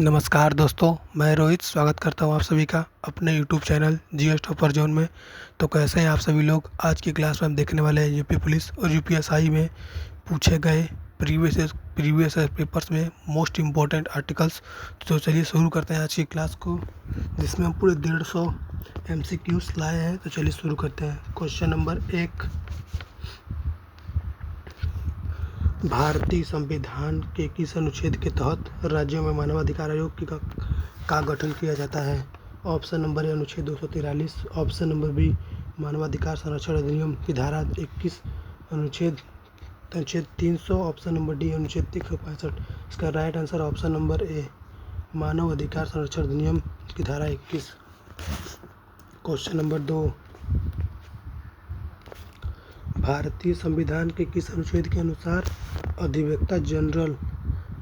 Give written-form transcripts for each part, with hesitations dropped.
नमस्कार दोस्तों, मैं रोहित स्वागत करता हूँ आप सभी का अपने YouTube channel GS topper zone में। तो कैसे हैं आप सभी लोग। आज की क्लास में हम देखने वाले हैं यूपी पुलिस और यूपीएसआई में पूछे गए प्रीवियस पेपर्स में मोस्ट इम्पोर्टेंट आर्टिकल्स। तो चलिए शुरू करते हैं आज की क्लास को, जिसमें हम पूरे 150 MCQs लाए हैं। तो चलिए शुरू करते हैं। क्वेश्चन नंबर 1, भारतीय संविधान के किस अनुच्छेद के तहत राज्यों में मानवाधिकार आयोग का गठन किया जाता है। ऑप्शन नंबर ए अनुच्छेद 243, ऑप्शन नंबर बी मानवाधिकार संरक्षण अधिनियम की धारा 21, अनुच्छेद 300, ऑप्शन नंबर डी अनुच्छेद 365। इसका right answer option number A मानव अधिकार संरक्षण अधिनियम की धारा 21। क्वेश्चन नंबर 2, भारतीय संविधान के किस अनुच्छेद के अनुसार अधिवक्ता जनरल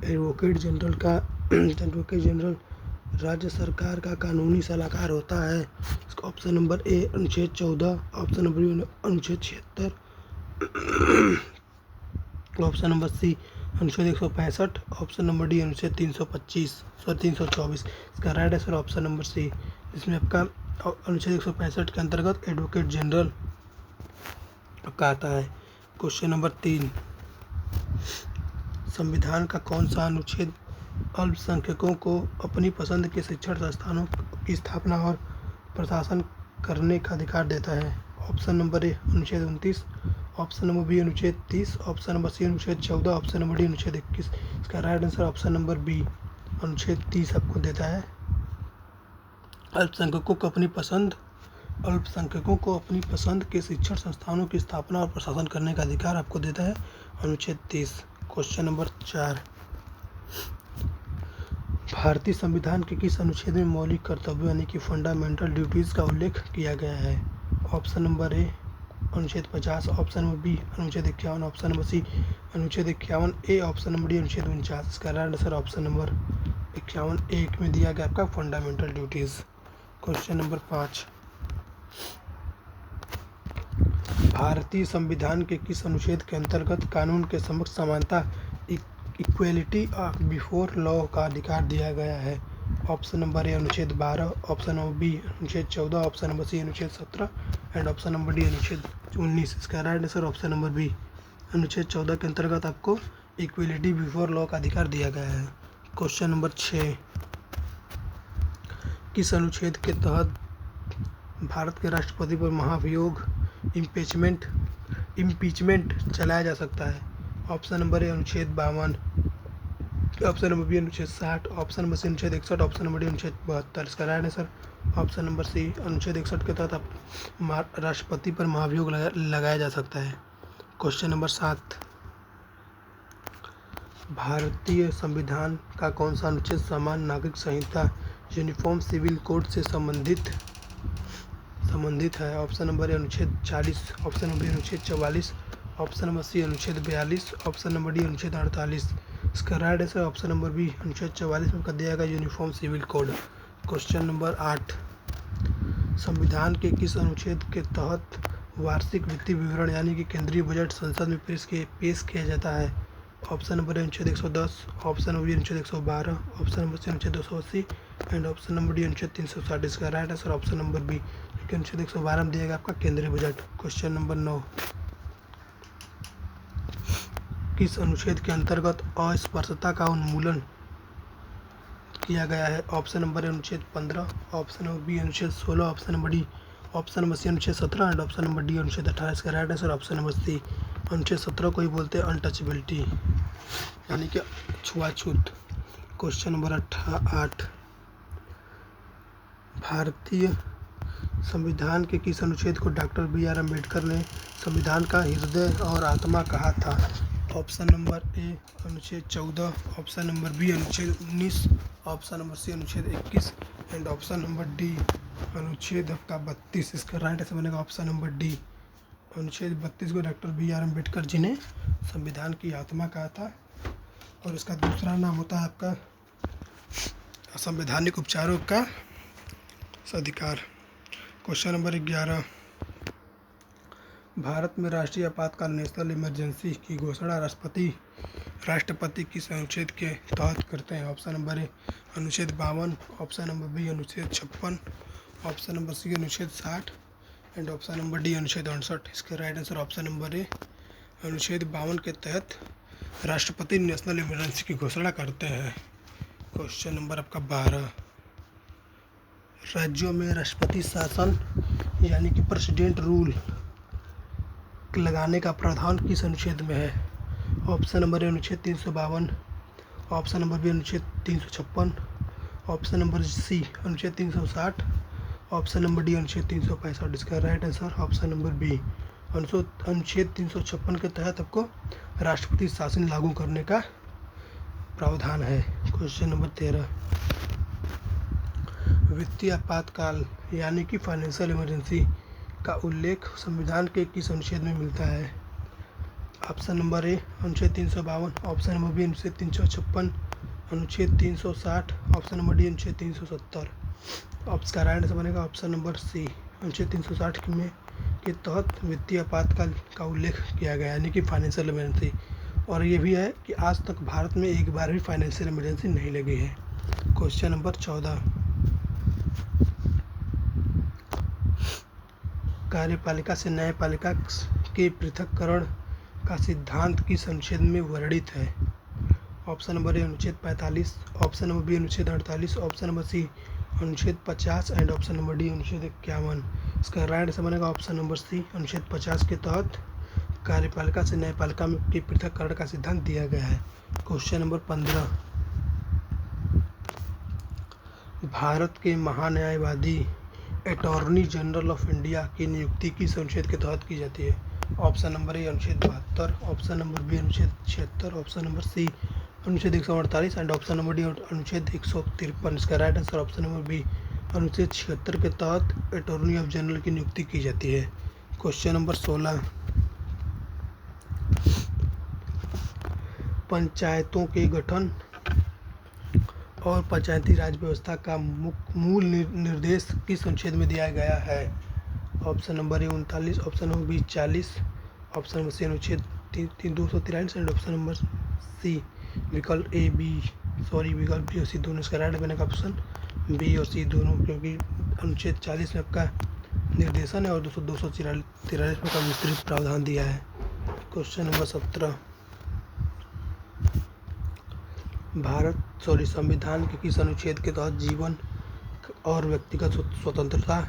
एडवोकेट जनरल राज्य सरकार का कानूनी सलाहकार होता है। इसका ऑप्शन नंबर ए अनुच्छेद 14, ऑप्शन नंबर बी अनुच्छेद 76, ऑप्शन नंबर सी अनुच्छेद 165, ऑप्शन नंबर डी अनुच्छेद 324। इसका right answer option number C, जिसमें आपका अनुच्छेद 165 के अंतर्गत एडवोकेट जनरल का आता है। क्वेश्चन नंबर 3, संविधान का कौन सा अनुच्छेद अल्पसंख्यकों को अपनी पसंद के शिक्षण संस्थानों की स्थापना और प्रशासन करने का अधिकार देता है। ऑप्शन नंबर ए अनुच्छेद 29, ऑप्शन नंबर बी अनुच्छेद 30, ऑप्शन नंबर सी अनुच्छेद 14, ऑप्शन नंबर डी अनुच्छेद 21। इसका right answer option number B अनुच्छेद 30 आपको देता है। अल्पसंख्यकों को अपनी पसंद के शिक्षण संस्थानों की स्थापना और प्रशासन करने का अधिकार आपको देता है अनुच्छेद 30। क्वेश्चन नंबर 4, भारतीय संविधान के किस अनुच्छेद में मौलिक कर्तव्यों यानी कि फंडामेंटल ड्यूटीज़ का उल्लेख किया गया है। ऑप्शन नंबर ए अनुच्छेद 50, ऑप्शन नंबर बी अनुच्छेद 51, ऑप्शन नंबर सी अनुच्छेद 51 ए, ऑप्शन नंबर डी अनुच्छेद 49। इसका राइट आंसर ऑप्शन नंबर 51 ए में दिया गया आपका फंडामेंटल ड्यूटीज़। क्वेश्चन नंबर 5, भारतीय संविधान के किस अनुच्छेद के अंतर्गत कानून के समक्ष समानता इक्वेलिटी बिफोर लॉ का अधिकार दिया गया है। ऑप्शन नंबर ए अनुच्छेद 12, ऑप्शन नंबर बी अनुच्छेद 14, ऑप्शन नंबर सी अनुच्छेद 17 एंड ऑप्शन नंबर डी अनुच्छेद 19। इसका right answer option number B अनुच्छेद 14 के अंतर्गत आपको इक्वेलिटी बिफोर लॉ का अधिकार दिया गया है। क्वेश्चन नंबर 6, किस अनुच्छेद के तहत भारत के राष्ट्रपति पर महाभियोग इम्पीचमेंट चलाया जा सकता है। ऑप्शन नंबर ए अनुच्छेद 52, ऑप्शन नंबर बी अनुच्छेद 60, ऑप्शन नंबर सी अनुच्छेद 61, ऑप्शन नंबर डी अनुच्छेद 72। इसका right answer option number C अनुच्छेद 61 के तहत आप राष्ट्रपति पर महाभियोग लगाया जा सकता है। क्वेश्चन नंबर 7, भारतीय संविधान का कौन सा अनुच्छेद समान नागरिक संहिता यूनिफॉर्म सिविल कोड से संबंधित है। ऑप्शन नंबर ए अनुच्छेद 40, ऑप्शन नंबर बी अनुच्छेद 44, ऑप्शन नंबर सी अनुच्छेद 42, ऑप्शन नंबर डी अनुच्छेद 48। इसका right answer option number B अनुच्छेद 44 में कर दिया गया uniform civil code. Question number 8, संविधान के किस अनुच्छेद के तहत वार्षिक वित्तीय विवरण यानी कि केंद्रीय बजट संसद में पेश किया जाता है। ऑप्शन नंबर ए अनुच्छेद 110, ऑप्शन नंबर बी अनुच्छेद 112, ऑप्शन नंबर सी अनुच्छेद 280 एंड ऑप्शन नंबर डी अनुच्छेद 360। इसका right answer option number B अनुच्छेद 112 में दिया गया आपका केंद्रीय बजट। क्वेश्चन नंबर 9, किस अनुच्छेद के अंतर्गत अस्पृश्यता का उन्मूलन किया गया है। ऑप्शन नंबर ए अनुच्छेद 15, ऑप्शन नंबर बी अनुच्छेद 16, option number D option number C अनुच्छेद 17 एंड ऑप्शन नंबर डी अनुच्छेद 18। इसका right answer option number C अनुच्छेद 17 को ही बोलते हैं अनटचेबिलिटी यानी कि छुआछूत। क्वेश्चन नंबर 8, भारतीय संविधान के किस अनुच्छेद को डॉक्टर BR अम्बेडकर ने संविधान का हृदय और आत्मा कहा था। ऑप्शन नंबर ए अनुच्छेद 14, ऑप्शन नंबर बी अनुच्छेद 19, ऑप्शन नंबर सी अनुच्छेद 21 एंड ऑप्शन नंबर डी अनुच्छेद आपका 32। इसका राइट आंसर बनेगा ऑप्शन नंबर डी अनुच्छेद 32 को डॉक्टर BR अम्बेडकर जी ने संविधान की आत्मा कहा था और इसका दूसरा नाम होता है आपका संवैधानिक उपचारों का अधिकार। क्वेश्चन नंबर 11, भारत में राष्ट्रीय आपातकाल नेशनल इमरजेंसी की घोषणा राष्ट्रपति किस अनुच्छेद के तहत करते हैं? ऑप्शन नंबर ए अनुच्छेद 52, ऑप्शन नंबर बी अनुच्छेद 56, ऑप्शन नंबर सी अनुच्छेद 60 एंड ऑप्शन नंबर डी अनुच्छेद 68। इसका right answer option number A अनुच्छेद 52 के तहत राष्ट्रपति नेशनल इमरजेंसी की घोषणा करते हैं। क्वेश्चन नंबर आपका 12, राज्यों में राष्ट्रपति शासन यानी कि प्रेसिडेंट रूल लगाने का प्रावधान किस अनुच्छेद में है? ऑप्शन नंबर ए अनुच्छेद 352, ऑप्शन नंबर बी अनुच्छेद 356, ऑप्शन नंबर सी अनुच्छेद 360, ऑप्शन नंबर डी अनुच्छेद 365। इसका right answer option number B अनुच्छेद 356 के तहत आपको राष्ट्रपति शासन लागू करने का प्रावधान है। क्वेश्चन नंबर 13, वित्तीय आपातकाल यानी कि फाइनेंशियल इमरजेंसी का उल्लेख संविधान के किस अनुच्छेद में मिलता है? ऑप्शन नंबर ए अनुच्छेद 352, ऑप्शन नंबर बी अनुच्छेद 356, अनुच्छेद 360, ऑप्शन नंबर डी अनुच्छेद 370। इसका राइट आंसर बनेगा ऑप्शन नंबर सी अनुच्छेद 360 में के तहत वित्तीय आपातकाल का उल्लेख किया गया यानी कि फाइनेंशियल इमरजेंसी। और ये भी है कि आज तक भारत में एक बार भी फाइनेंशियल इमरजेंसी नहीं लगी है। क्वेश्चन नंबर 14, कार्यपालिका से न्यायपालिका के पृथक्करण का सिद्धांत किस अनुच्छेद में वर्णित है? ऑप्शन नंबर ए अनुच्छेद 45, ऑप्शन नंबर बी अनुच्छेद 48, ऑप्शन नंबर सी अनुच्छेद 50 एंड ऑप्शन नंबर डी अनुच्छेद 51। इसका राइट आंसर बनेगा ऑप्शन नंबर सी अनुच्छेद 50 के तहत कार्यपालिका से न्यायपालिका के पृथक्करण का सिद्धांत दिया गया है। क्वेश्चन नंबर 15, भारत के महान्यायवादी अटॉर्नी जनरल ऑफ इंडिया की नियुक्ति किस अनुच्छेद के तहत की जाती है? ऑप्शन नंबर ए अनुच्छेद 72, ऑप्शन नंबर बी अनुच्छेद 76, ऑप्शन नंबर सी अनुच्छेद 148 एंड ऑप्शन नंबर डी अनुच्छेद 153। इसका right answer option number B अनुच्छेद 76 के तहत अटॉर्नी ऑफ जनरल की नियुक्ति की जाती है। क्वेश्चन नंबर 16, पंचायतों के गठन और पंचायती राज व्यवस्था का मूल निर्देश किस अनुच्छेद में दिया गया है? Option number A 39, option number B 40, option number C अनुच्छेद 243 एंड ऑप्शन नंबर सी विकल्प विकल्प बी और सी दोनों। इसका राइट बनेगा ऑप्शन बी और सी दोनों, क्योंकि अनुच्छेद 40 में आपका निर्देशन है और 243 में का विस्तृत प्रावधान दिया है। क्वेश्चन नंबर 17, संविधान के किस अनुच्छेद के तहत जीवन और व्यक्तिगत स्वतंत्रता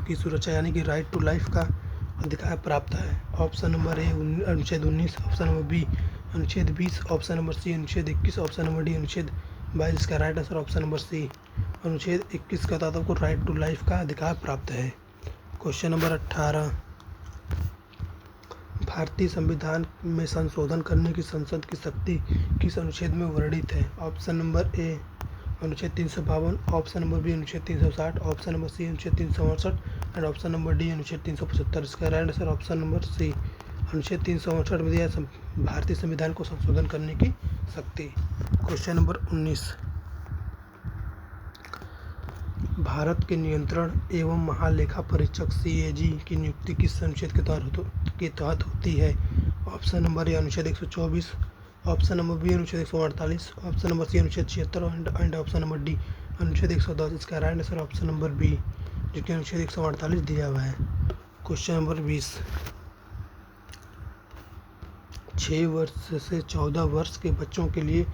की सुरक्षा यानी कि राइट टू लाइफ का अधिकार प्राप्त है? ऑप्शन नंबर ए अनुच्छेद 19, ऑप्शन नंबर बी अनुच्छेद 20, ऑप्शन नंबर सी अनुच्छेद 21, ऑप्शन नंबर डी अनुच्छेद 22। इसका right answer option number C अनुच्छेद 21 के तहत आपको राइट टू लाइफ का अधिकार प्राप्त है। क्वेश्चन नंबर 18, भारतीय संविधान में संशोधन करने की संसद की शक्ति किस अनुच्छेद में वर्णित है? ऑप्शन नंबर ए अनुच्छेद 352, ऑप्शन नंबर बी अनुच्छेद 360, ऑप्शन नंबर सी अनुच्छेद 368 एंड ऑप्शन नंबर डी अनुच्छेद 375। इसका right answer option number C अनुच्छेद 368 में दिया भारतीय संविधान को संशोधन करने की शक्ति। क्वेश्चन नंबर 19, भारत के नियंत्रण एवं महालेखा परीक्षक CAG की नियुक्ति किस अनुच्छेद के तहत होती है? ऑप्शन नंबर ए अनुच्छेद 124, ऑप्शन नंबर बी अनुच्छेद 148, ऑप्शन नंबर सी अनुच्छेद 76 एंड ऑप्शन नंबर डी अनुच्छेद 110। इसका right answer option number B जो कि अनुच्छेद 148 दिया हुआ है। क्वेश्चन नंबर 20, 6 वर्ष से 14 वर्ष के बच्चों के लिए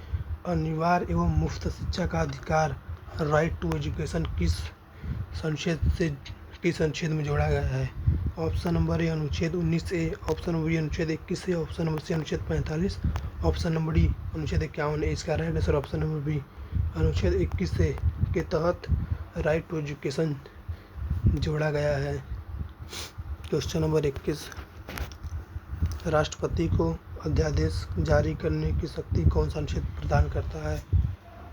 अनिवार्य एवं मुफ्त शिक्षा का अधिकार राइट टू एजुकेशन किस अनुच्छेद में जोड़ा गया है? ऑप्शन नंबर ए अनुच्छेद 19A, ऑप्शन नंबर बी अनुच्छेद 21A, ऑप्शन नंबर सी अनुच्छेद 45, ऑप्शन नंबर डी अनुच्छेद 51A। इसका right answer option number B अनुच्छेद 21A के तहत राइट टू एजुकेशन जोड़ा गया है। क्वेश्चन नंबर 21, राष्ट्रपति को अध्यादेश जारी करने की शक्ति कौन सा अनुच्छेद प्रदान करता है?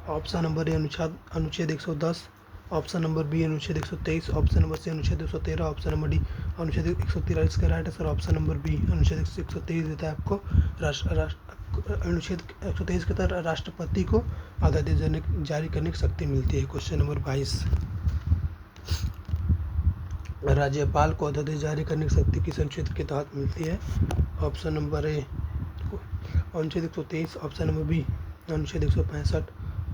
ऑप्शन नंबर ए अनुच्छेद 110, ऑप्शन नंबर बी अनुच्छेद 123, ऑप्शन नंबर सी अनुच्छेद 213, ऑप्शन नंबर डी अनुच्छेद 143 का right answer option number B अनुच्छेद 123 देता है आपको अनुच्छेद 123 के तहत राष्ट्रपति को अध्यादेश जारी करने की शक्ति मिलती है। क्वेश्चन नंबर 22, राज्यपाल को अध्यादेश जारी करने की शक्ति किस अनुच्छेद के तहत मिलती है? ऑप्शन नंबर ए अनुच्छेद 123 ऑप्शन नंबर बी अनुच्छेद 165,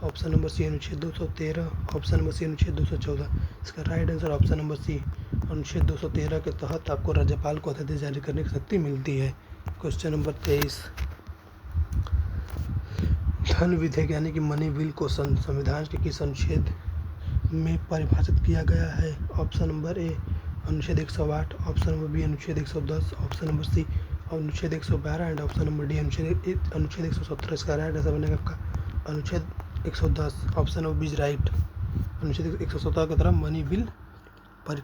ऑप्शन नंबर सी अनुच्छेद 213, ऑप्शन नंबर सी अनुच्छेद 214। इसका right answer option number C अनुच्छेद 213 के तहत आपको राज्यपाल को अध्यादेश जारी करने की शक्ति मिलती है। क्वेश्चन नंबर 23, धन विधेयक यानी कि मनी बिल को संविधान के किस अनुच्छेद में परिभाषित किया गया है? ऑप्शन नंबर ए अनुच्छेद 108, ऑप्शन नंबर बी अनुच्छेद 110, ऑप्शन नंबर सी अनुच्छेद 112 एंड ऑप्शन नंबर डी अनुच्छेद 117। इसका राइट आंसर बनेगा आपका अनुच्छेद 110, option number B is right. अनुच्छेद 117 की तरफ मनी बिल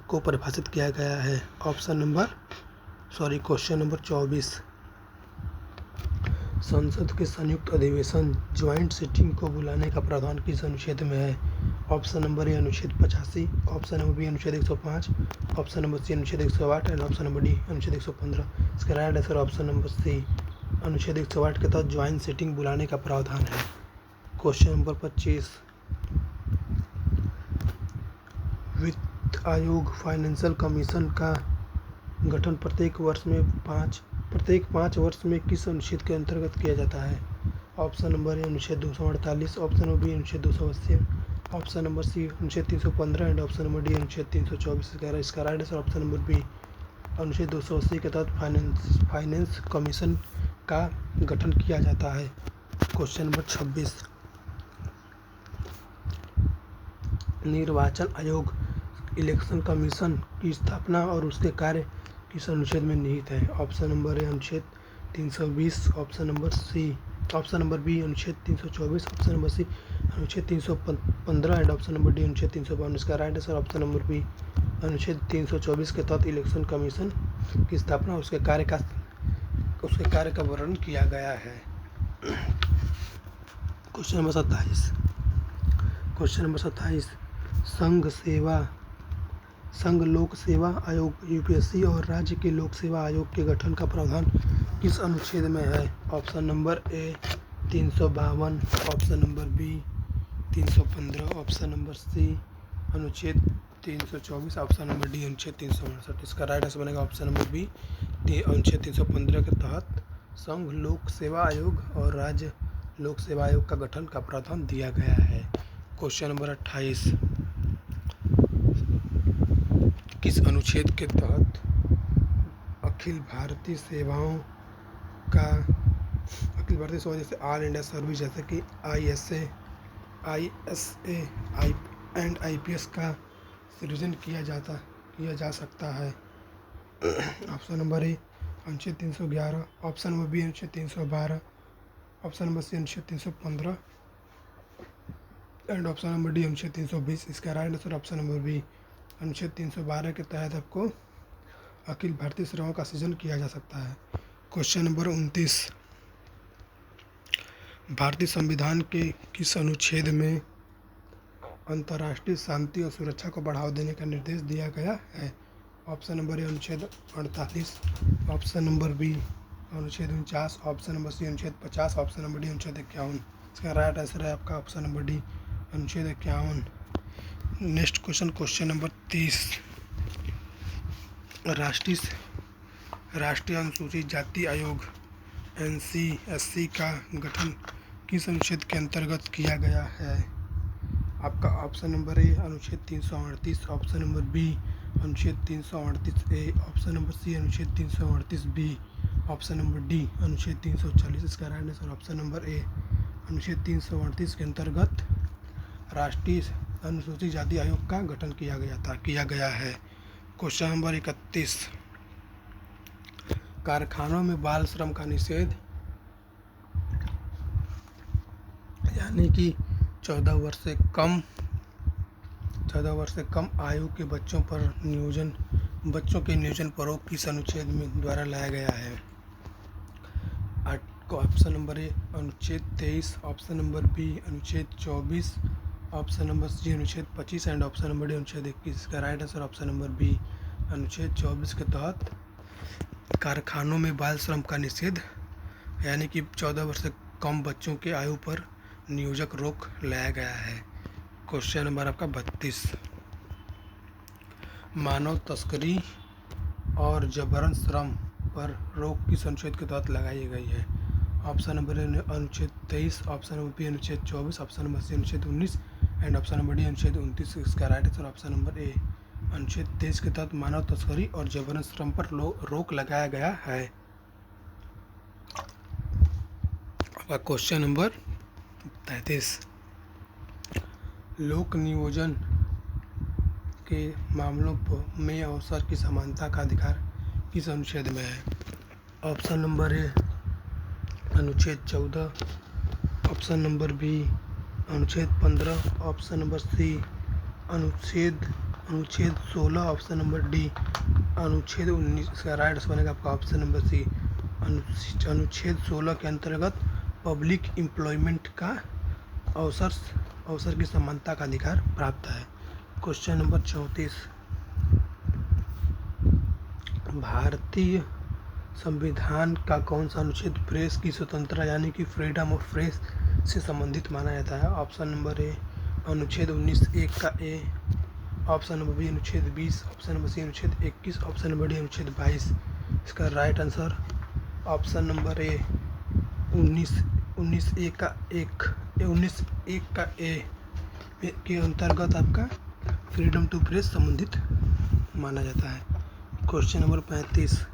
को परिभाषित किया गया है। क्वेश्चन नंबर 24, संसद के संयुक्त अधिवेशन ज्वाइंट सिटिंग को बुलाने का प्रावधान किस अनुच्छेद में है? ऑप्शन नंबर ए अनुच्छेद 85, ऑप्शन नंबर बी अनुच्छेद 105, ऑप्शन नंबर सी अनुच्छेद 108 एंड ऑप्शन नंबर डी अनुच्छेद 115। इसका right answer option number C अनुच्छेद 108 के तहत ज्वाइंट सिटिंग बुलाने का प्रावधान है। क्वेश्चन नंबर 25, वित्त आयोग फाइनेंशियल कमीशन का गठन प्रत्येक 5 वर्ष में किस अनुच्छेद के अंतर्गत किया जाता है? ऑप्शन नंबर ए अनुच्छेद 248, ऑप्शन नंबर बी अनुच्छेद 280, ऑप्शन नंबर सी अनुच्छेद 315 एंड ऑप्शन नंबर डी अनुच्छेद 324। इसका right answer option number B अनुच्छेद 280 के तहत फाइनेंस कमीशन का गठन किया जाता है। क्वेश्चन नंबर 26, निर्वाचन आयोग इलेक्शन कमीशन की स्थापना और उसके कार्य किस अनुच्छेद में निहित है? ऑप्शन नंबर ए अनुच्छेद 320, ऑप्शन नंबर बी अनुच्छेद 324, ऑप्शन नंबर सी अनुच्छेद 315 एंड ऑप्शन नंबर डी अनुच्छेद 352। इसका right answer option number B अनुच्छेद 324 के तहत इलेक्शन कमीशन की स्थापना उसके कार्य का वर्णन किया गया है। क्वेश्चन नंबर 27, संघ लोक सेवा आयोग यूपीएससी और राज्य के लोक सेवा आयोग के गठन का प्रावधान किस अनुच्छेद में है? Option number A 352, option number B 315, option number C अनुच्छेद 324, ऑप्शन नंबर डी अनुच्छेद 359। इसका राइट आंसर बनेगा ऑप्शन नंबर बी अनुच्छेद 315 के तहत संघ लोक सेवा आयोग और राज्य लोक सेवा आयोग का गठन का प्रावधान दिया गया है। क्वेश्चन नंबर 28, किस अनुच्छेद के तहत अखिल भारतीय सेवाओं जैसे ऑल इंडिया सर्विस जैसे कि ISA, एंड IPS का सृजन किया जा सकता है? ऑप्शन नंबर ए अनुच्छेद 311, ऑप्शन नंबर बी अनुच्छेद 312, ऑप्शन नंबर सी अनुच्छेद 315 एंड ऑप्शन नंबर डी अनुच्छेद 320। इसका right answer option number B अनुच्छेद 312 के तहत आपको अखिल भारतीय सेवाओं का सृजन किया जा सकता है। क्वेश्चन नंबर 29, भारतीय संविधान के किस अनुच्छेद में अंतर्राष्ट्रीय शांति और सुरक्षा को बढ़ावा देने का निर्देश दिया गया है? ऑप्शन नंबर ए अनुच्छेद 48, ऑप्शन नंबर बी अनुच्छेद 49, ऑप्शन नंबर सी अनुच्छेद 50, ऑप्शन नंबर डी अनुच्छेद 51। इसका राइट आंसर है आपका ऑप्शन नंबर डी अनुच्छेद 51। नेक्स्ट क्वेश्चन नंबर 30, राष्ट्रीय अनुसूचित जाति आयोग NCSC का गठन किस अनुच्छेद के अंतर्गत किया गया है? आपका ऑप्शन नंबर ए अनुच्छेद 338, ऑप्शन नंबर बी अनुच्छेद 338A, ऑप्शन नंबर सी अनुच्छेद 338B, ऑप्शन नंबर डी अनुच्छेद 340। इसका right answer option number A अनुच्छेद 338 के अंतर्गत राष्ट्रीय अनुसूचित जाति आयोग का गठन किया गया है। क्वेश्चन नंबर 31, कारखानों में बाल श्रम का निषेध यानी कि 14 वर्ष से कम आयु के बच्चों के नियोजन पर रोक किस अनुच्छेद में द्वारा लाया गया है? ऑप्शन नंबर ए अनुच्छेद 23, ऑप्शन नंबर बी अनुच्छेद 24, ऑप्शन नंबर सी अनुच्छेद 25 एंड ऑप्शन नंबर डी अनुच्छेद 21। इसका right answer option number B अनुच्छेद 24 के तहत कारखानों में बाल श्रम का निषेध यानी कि 14 वर्ष से कम बच्चों के आयु पर नियोजक रोक लाया गया है। क्वेश्चन नंबर आपका 32, मानव तस्करी और जबरन श्रम पर रोक किस अनुच्छेद के तहत लगाई गई है? ऑप्शन नंबर ए अनुच्छेद 23, ऑप्शन नंबर बी अनुच्छेद 24, ऑप्शन नंबर सी अनुच्छेद 19 एंड ऑप्शन नंबर डी अनुच्छेद 29। इसका right answer option number A अनुच्छेद 23 के तहत मानव तस्करी और जबरन श्रम पर रोक लगाया गया है। क्वेश्चन नंबर 33, लोक नियोजन के मामलों में अवसर की समानता का अधिकार किस अनुच्छेद में है? ऑप्शन नंबर ए अनुच्छेद 14, ऑप्शन नंबर बी अनुच्छेद 15, ऑप्शन नंबर सी अनुच्छेद 16, ऑप्शन नंबर डी अनुच्छेद 19। इसका राइट आंसर बनेगा आपका ऑप्शन नंबर सी अनुच्छेद 16 के अंतर्गत पब्लिक एम्प्लॉयमेंट का अवसर की समानता का अधिकार प्राप्त है। क्वेश्चन नंबर 34, भारतीय संविधान का कौन सा अनुच्छेद प्रेस की स्वतंत्रता यानी कि फ्रीडम ऑफ प्रेस से संबंधित माना जाता है? ऑप्शन नंबर ए अनुच्छेद 19(1) का ए, ऑप्शन नंबर बी अनुच्छेद 20, ऑप्शन नंबर सी अनुच्छेद 21, ऑप्शन नंबर डी अनुच्छेद 22। इसका right answer option number A 19(1) का ए के अंतर्गत आपका फ्रीडम टू प्रेस संबंधित माना जाता है। क्वेश्चन नंबर 35,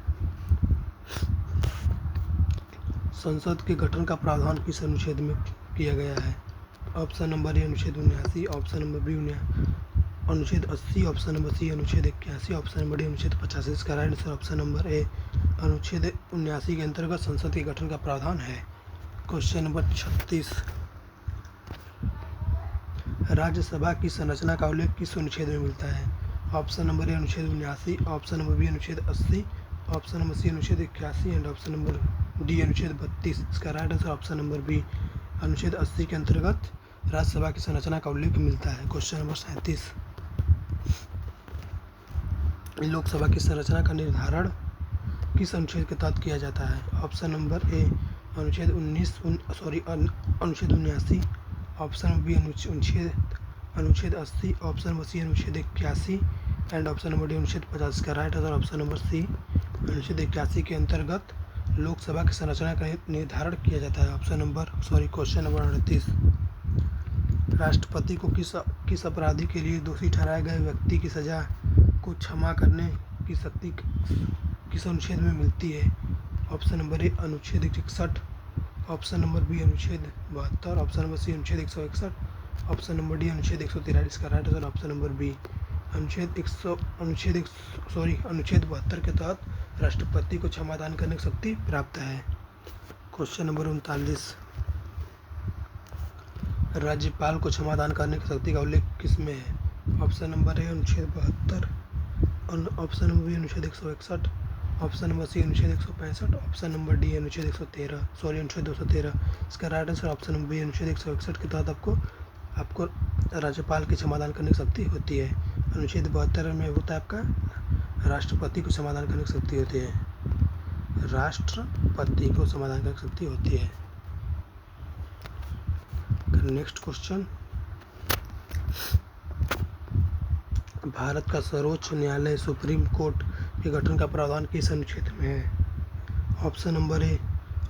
संसद के गठन का प्रावधान किस अनुच्छेद में किया गया है? ऑप्शन नंबर ए अनुच्छेद 79, ऑप्शन नंबर बी अनुच्छेद 80, ऑप्शन नंबर सी अनुच्छेद 81, ऑप्शन नंबर डी अनुच्छेद 85। इसका right answer option number A अनुच्छेद 79 के अंतर्गत संसद के गठन का प्रावधान है। क्वेश्चन नंबर 36, राज्यसभा की संरचना का उल्लेख किस अनुच्छेद में मिलता है? ऑप्शन नंबर ए अनुच्छेद 79, ऑप्शन नंबर बी अनुच्छेद 80, ऑप्शन नंबर सी अनुच्छेद 81 एंड ऑप्शन नंबर डी अनुच्छेद 32। इसका right answer option number B अनुच्छेद 80 के अंतर्गत राज्यसभा की संरचना का उल्लेख मिलता है। क्वेश्चन नंबर 37, लोकसभा की संरचना का निर्धारण किस अनुच्छेद के तहत किया जाता है? ऑप्शन नंबर ए अनुच्छेद 79, ऑप्शन नंबर बी अनुच्छेद 80, ऑप्शन नंबर सी अनुच्छेद 81 एंड ऑप्शन नंबर डी अनुच्छेद 50। का right answer option number C अनुच्छेद 81 के अंतर्गत लोकसभा की संरचना का निर्धारण किया जाता है। क्वेश्चन नंबर 38, राष्ट्रपति को किस अपराधी के लिए दोषी ठहराए गए व्यक्ति की सजा को क्षमा करने की शक्ति किस अनुच्छेद में मिलती है? ऑप्शन नंबर ए अनुच्छेद 61, ऑप्शन नंबर बी अनुच्छेद 72, ऑप्शन नंबर सी अनुच्छेद 161, ऑप्शन नंबर डी अनुच्छेद 143। का right answer option number B अनुच्छेद 72 के तहत राष्ट्रपति को क्षमादान करने की शक्ति प्राप्त है। क्वेश्चन नंबर 39, राज्यपाल को क्षमादान करने की शक्ति का उल्लेख किस में है? ऑप्शन नंबर ए अनुच्छेद 72, ऑप्शन नंबर बी अनुच्छेद 161, ऑप्शन नंबर सी अनुच्छेद 165, ऑप्शन नंबर डी अनुच्छेद 213। इसका right answer option number B अनुच्छेद 161 के तहत आपको राज्यपाल की क्षमादान करने की शक्ति होती है। अनुच्छेद 72 में होता है आपका राष्ट्रपति को समाधान करने की शक्ति होती है, राष्ट्रपति को समाधान करने की शक्ति होती है। नेक्स्ट क्वेश्चन, भारत का सर्वोच्च न्यायालय सुप्रीम कोर्ट के गठन का प्रावधान किस अनुच्छेद में है? ऑप्शन नंबर ए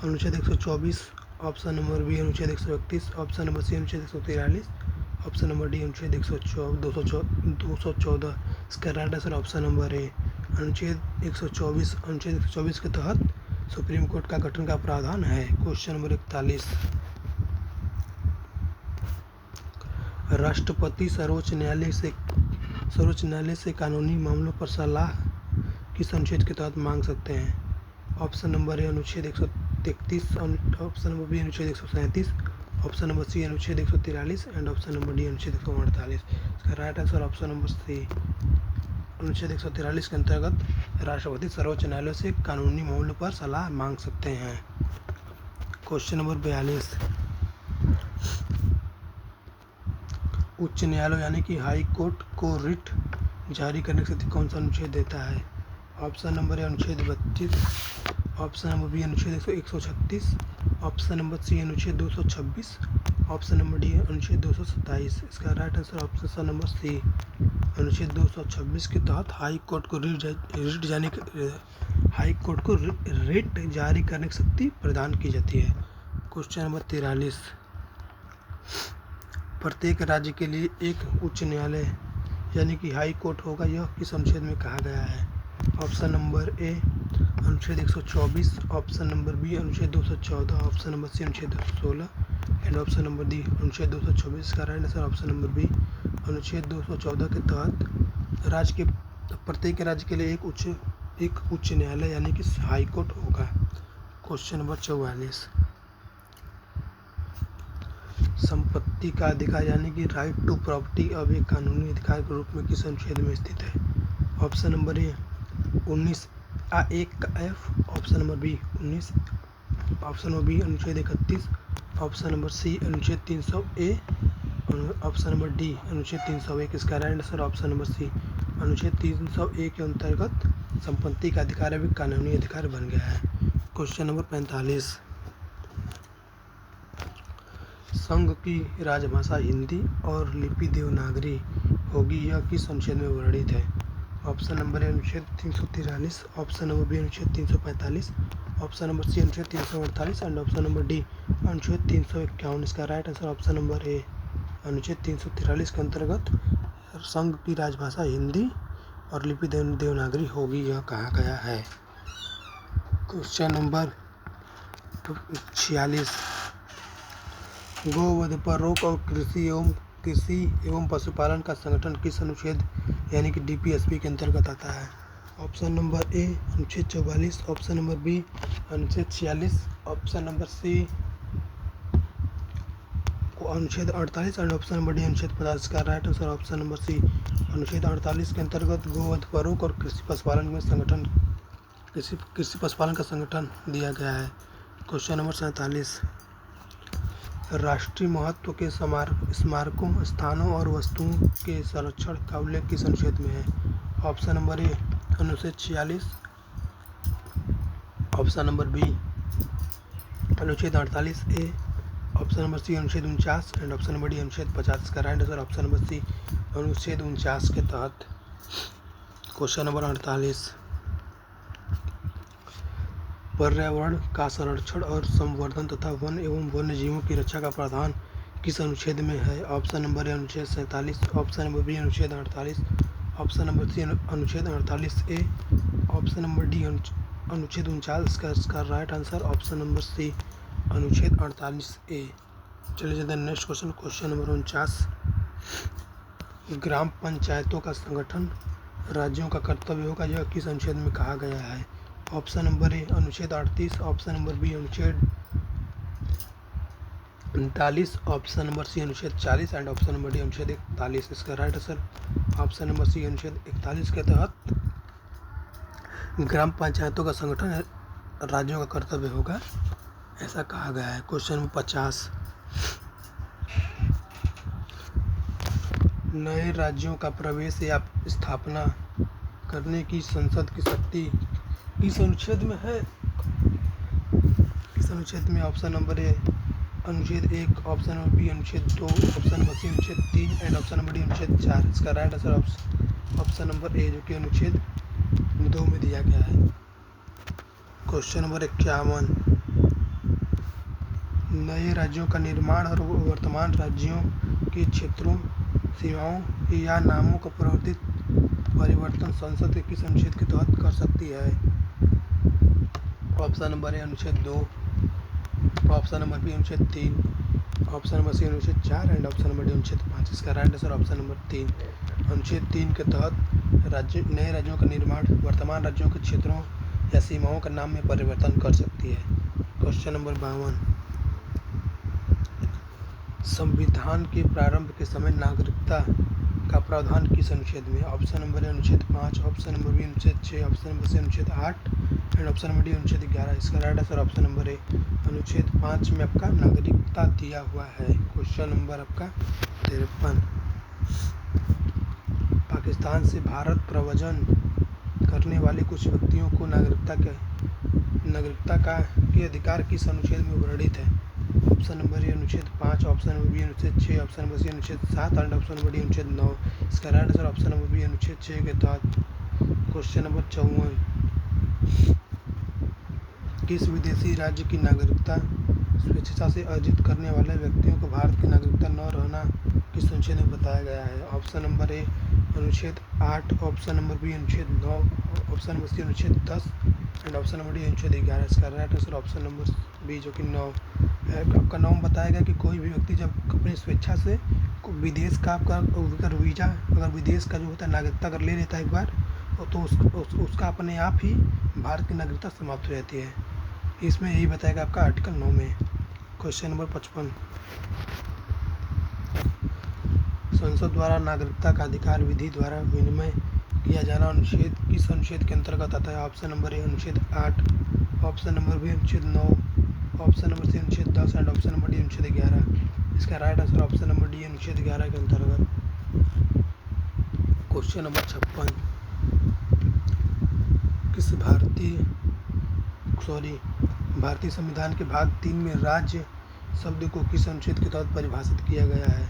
अनुच्छेद 124, ऑप्शन नंबर बी अनुच्छेद 131, ऑप्शन नंबर सी अनुच्छेद 143, ऑप्शन नंबर डी अनुच्छेद 214। इसका right answer option number A अनुच्छेद 124 के तहत सुप्रीम कोर्ट का गठन का प्रावधान है। क्वेश्चन नंबर 41, राष्ट्रपति सर्वोच्च न्यायालय से कानूनी मामलों पर सलाह किस अनुच्छेद के तहत मांग सकते हैं? ऑप्शन नंबर ए अनुच्छेद 133, ऑप्शन नंबर बी अनुच्छेद 137, ऑप्शन नंबर सी अनुच्छेद 143 एंड ऑप्शन नंबर डी अनुच्छेद 148। इसका right answer option number C अनुच्छेद 143 के अंतर्गत राष्ट्रपति सर्वोच्च न्यायालय से कानूनी मामलों पर सलाह मांग सकते हैं। क्वेश्चन नंबर 42, उच्च न्यायालय यानी कि हाई कोर्ट को रिट जारी करने की शक्ति कौन सा अनुच्छेद देता है? ऑप्शन नंबर ए अनुच्छेद 32, ऑप्शन नंबर बी अनुच्छेद 136, ऑप्शन नंबर सी अनुच्छेद 226, ऑप्शन नंबर डी अनुच्छेद 227। इसका right answer option number C अनुच्छेद 226 के तहत हाई कोर्ट को रिट जारी करने की शक्ति प्रदान की जाती है। क्वेश्चन नंबर 43, प्रत्येक राज्य के लिए एक उच्च न्यायालय यानी कि हाई कोर्ट होगा, यह किस अनुच्छेद में कहा गया है? ऑप्शन नंबर ए अनुच्छेद 124, ऑप्शन नंबर बी अनुच्छेद 214, ऑप्शन नंबर सी अनुच्छेद 216 एंड ऑप्शन नंबर डी अनुच्छेद 224। का right answer option number B अनुच्छेद 214 के तहत प्रत्येक राज्य के लिए एक उच्च न्यायालय यानी कि हाई कोर्ट होगा। क्वेश्चन नंबर 44, संपत्ति का अधिकार यानी कि राइट टू प्रॉपर्टी अब एक कानूनी अधिकार के रूप में किस अनुच्छेद में स्थित है? ऑप्शन नंबर ए 19(1) का F, option number B 19, option number B अनुच्छेद 31, ऑप्शन नंबर सी अनुच्छेद 300A और ऑप्शन नंबर डी अनुच्छेद 301। इसका right answer option number C अनुच्छेद 301 के अंतर्गत संपत्ति का अधिकार अब कानूनी अधिकार बन गया है। क्वेश्चन नंबर 45, संघ की राजभाषा हिंदी और लिपि देवनागरी होगी, यह किस अनुच्छेद में वर्णित है? ऑप्शन नंबर ए अनुच्छेद 343, ऑप्शन नंबर बी अनुच्छेद 345, ऑप्शन नंबर सी अनुच्छेद 348 एंड ऑप्शन नंबर डी अनुच्छेद 351। इसका right answer option number A अनुच्छेद 343 के अंतर्गत संघ की राजभाषा हिंदी और लिपि देवनागरी होगी, यह कहा गया है। क्वेश्चन नंबर 46, गोवध पर रोक और कृषि एवं पशुपालन का संगठन किस अनुच्छेद यानी कि DPSP के अंतर्गत आता है? ऑप्शन नंबर ए अनुच्छेद 44, ऑप्शन नंबर बी अनुच्छेद 46, ऑप्शन नंबर सी अनुच्छेद 48 और ऑप्शन नंबर डी अनुच्छेद 50। का right answer option number C अनुच्छेद 48 के अंतर्गत गोवध पर रोक और कृषि पशुपालन का संगठन दिया गया है। क्वेश्चन नंबर 47, राष्ट्रीय महत्व के स्मारकों, स्थानों और वस्तुओं के संरक्षण का उल्लेख किस अनुच्छेद में है? ऑप्शन नंबर ए अनुच्छेद 46, ऑप्शन नंबर बी अनुच्छेद 48A, ऑप्शन नंबर सी अनुच्छेद 49 एंड ऑप्शन नंबर डी अनुच्छेद 50। का right answer option number C अनुच्छेद 49 के तहत। क्वेश्चन नंबर 48, पर्यावरण का संरक्षण और संवर्धन तथा वन एवं वन्य जीवों की रक्षा का प्रावधान किस अनुच्छेद में है? ऑप्शन नंबर ए अनुच्छेद 47, ऑप्शन नंबर बी अनुच्छेद 48, ऑप्शन नंबर सी अनुच्छेद 48A, ऑप्शन नंबर डी अनुच्छेद 49। इसका right answer option number C अनुच्छेद 48A। चलिए जाते हैं नेक्स्ट क्वेश्चन। क्वेश्चन नंबर 49, ग्राम पंचायतों का संगठन राज्यों का कर्तव्य होगा, यह किस अनुच्छेद में कहा गया है? ऑप्शन नंबर ए अनुच्छेद 38, ऑप्शन नंबर बी अनुच्छेद 39, ऑप्शन नंबर सी अनुच्छेद 40 एंड ऑप्शन नंबर डी अनुच्छेद 41। इसका right answer option number C अनुच्छेद 41 के तहत ग्राम पंचायतों का संगठन राज्यों का कर्तव्य होगा, ऐसा कहा गया है। क्वेश्चन नंबर 50, नए राज्यों का प्रवेश या स्थापना करने की संसद की शक्ति किस अनुच्छेद में है? इस अनुच्छेद में ऑप्शन नंबर ए अनुच्छेद 1, ऑप्शन नंबर बी अनुच्छेद 2, ऑप्शन नंबर सी अनुच्छेद 3 एंड ऑप्शन नंबर डी अनुच्छेद 4। इसका राइट आंसर ऑप्शन नंबर ए जो कि अनुच्छेद 2 में दिया गया है। क्वेश्चन नंबर 51, नए राज्यों का निर्माण और वर्तमान राज्यों के क्षेत्रों, सीमाओं या नामों का परिवर्तन संसद के किस अनुच्छेद के तहत कर सकती है? ऑप्शन नंबर ए अनुच्छेद 2, ऑप्शन नंबर बी अनुच्छेद 3, ऑप्शन नंबर सी अनुच्छेद 4 एंड ऑप्शन नंबर डी अनुच्छेद 5। इसका राइट आंसर ऑप्शन नंबर 3 अनुच्छेद 3 के तहत नए राज्यों का निर्माण वर्तमान राज्यों के क्षेत्रों या सीमाओं का नाम में परिवर्तन कर सकती है। क्वेश्चन नंबर 52, संविधान के प्रारंभ के समय नागरिकता का प्रावधान किस अनुच्छेद में? ऑप्शन नंबर ए अनुच्छेद 5, ऑप्शन नंबर बी अनुच्छेद 6, ऑप्शन नंबर सी अनुच्छेद 8 एंड ऑप्शन नंबर डी अनुच्छेद 11। इसका right answer option number A अनुच्छेद 5 में आपका नागरिकता दिया हुआ है। क्वेश्चन नंबर आपका 53, पाकिस्तान से भारत प्रव्रजन करने वाले कुछ व्यक्तियों को नागरिकता के अधिकार किस अनुच्छेद में वर्णित है? ऑप्शन नंबर ए अनुच्छेद 5, ऑप्शन नंबर बी अनुच्छेद 6, ऑप्शन नंबर सी अनुच्छेद 7 एंड ऑप्शन नंबर डी अनुच्छेद 9। इसका right answer option number B अनुच्छेद 6 के तहत। क्वेश्चन नंबर 54, किस विदेशी राज्य की नागरिकता स्वेच्छा से अर्जित करने वाले व्यक्तियों को भारत की नागरिकता न रहना किस अनुच्छेद में बताया गया है? ऑप्शन नंबर ए अनुच्छेद 8, ऑप्शन नंबर बी अनुच्छेद 9, ऑप्शन नंबर सी अनुच्छेद 10 एंड ऑप्शन नंबर डी अनुच्छेद 11। इसका right answer option number B जो कि 9 है। आपका नाम बताया गया कि कोई भी व्यक्ति जब अपनी स्वेच्छा से विदेश का आपका अगर वीज़ा अगर विदेश का जो होता है नागरिकता अगर ले लेता है एक बार तो उसका अपने आप ही भारत की नागरिकता समाप्त हो जाती है। इसमें यही बताएगा आपका आर्टिकल 9 में। क्वेश्चन नंबर 55, संसद द्वारा नागरिकता का अधिकार विधि द्वारा विनिमय किया जाना अनुच्छेद किस अनुच्छेद के अंतर्गत आता है? ऑप्शन नंबर ए अनुच्छेद 8, ऑप्शन नंबर बी अनुच्छेद 9, ऑप्शन नंबर सी अनुच्छेद 10 एंड ऑप्शन नंबर डी अनुच्छेद 11। इसका right answer option number D अनुच्छेद 11 के अंतर्गत। क्वेश्चन नंबर 56, किस भारतीय संविधान के भाग 3 में राज्य शब्द को किस अनुच्छेद के तहत परिभाषित किया गया है?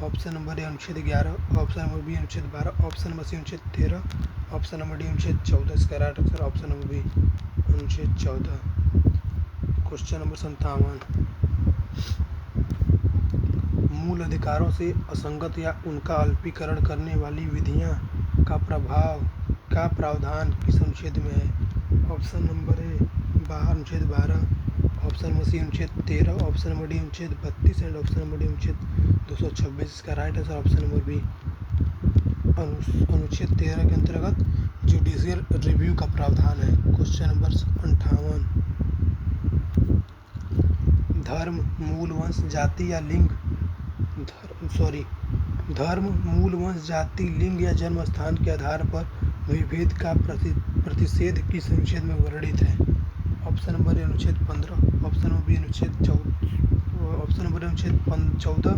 ऑप्शन नंबर ए अनुच्छेद 11, ऑप्शन नंबर बी अनुच्छेद 12, ऑप्शन नंबर सी अनुच्छेद 13, ऑप्शन नंबर डी अनुच्छेद 14। इसका right answer option number B अनुच्छेद 14। क्वेश्चन नंबर 57, मूल अधिकारों से असंगत या उनका अल्पीकरण करने वाली विधियां का प्रावधान किस अनुच्छेद में है? ऑप्शन नंबर ए अनुच्छेद 12, ऑप्शन नंबर सी अनुच्छेद 13, ऑप्शन नंबर डी अनुच्छेद 32 एंड ऑप्शन नंबर डी अनुच्छेद 226। इसका right answer option number B अनुच्छेद 13 के अंतर्गत जुडिशियल रिव्यू का प्रावधान है। क्वेश्चन नंबर 58, धर्म, मूल वंश, जाति या लिंग धर्म, मूल वंश, जाति, लिंग या जन्म स्थान के आधार पर विभेद का प्रतिषेध किस अनुच्छेद में वर्णित है? ऑप्शन नंबर ए अनुच्छेद 15, ऑप्शन नंबर बी अनुच्छेद 14, ऑप्शन नंबर अनुच्छेद 14,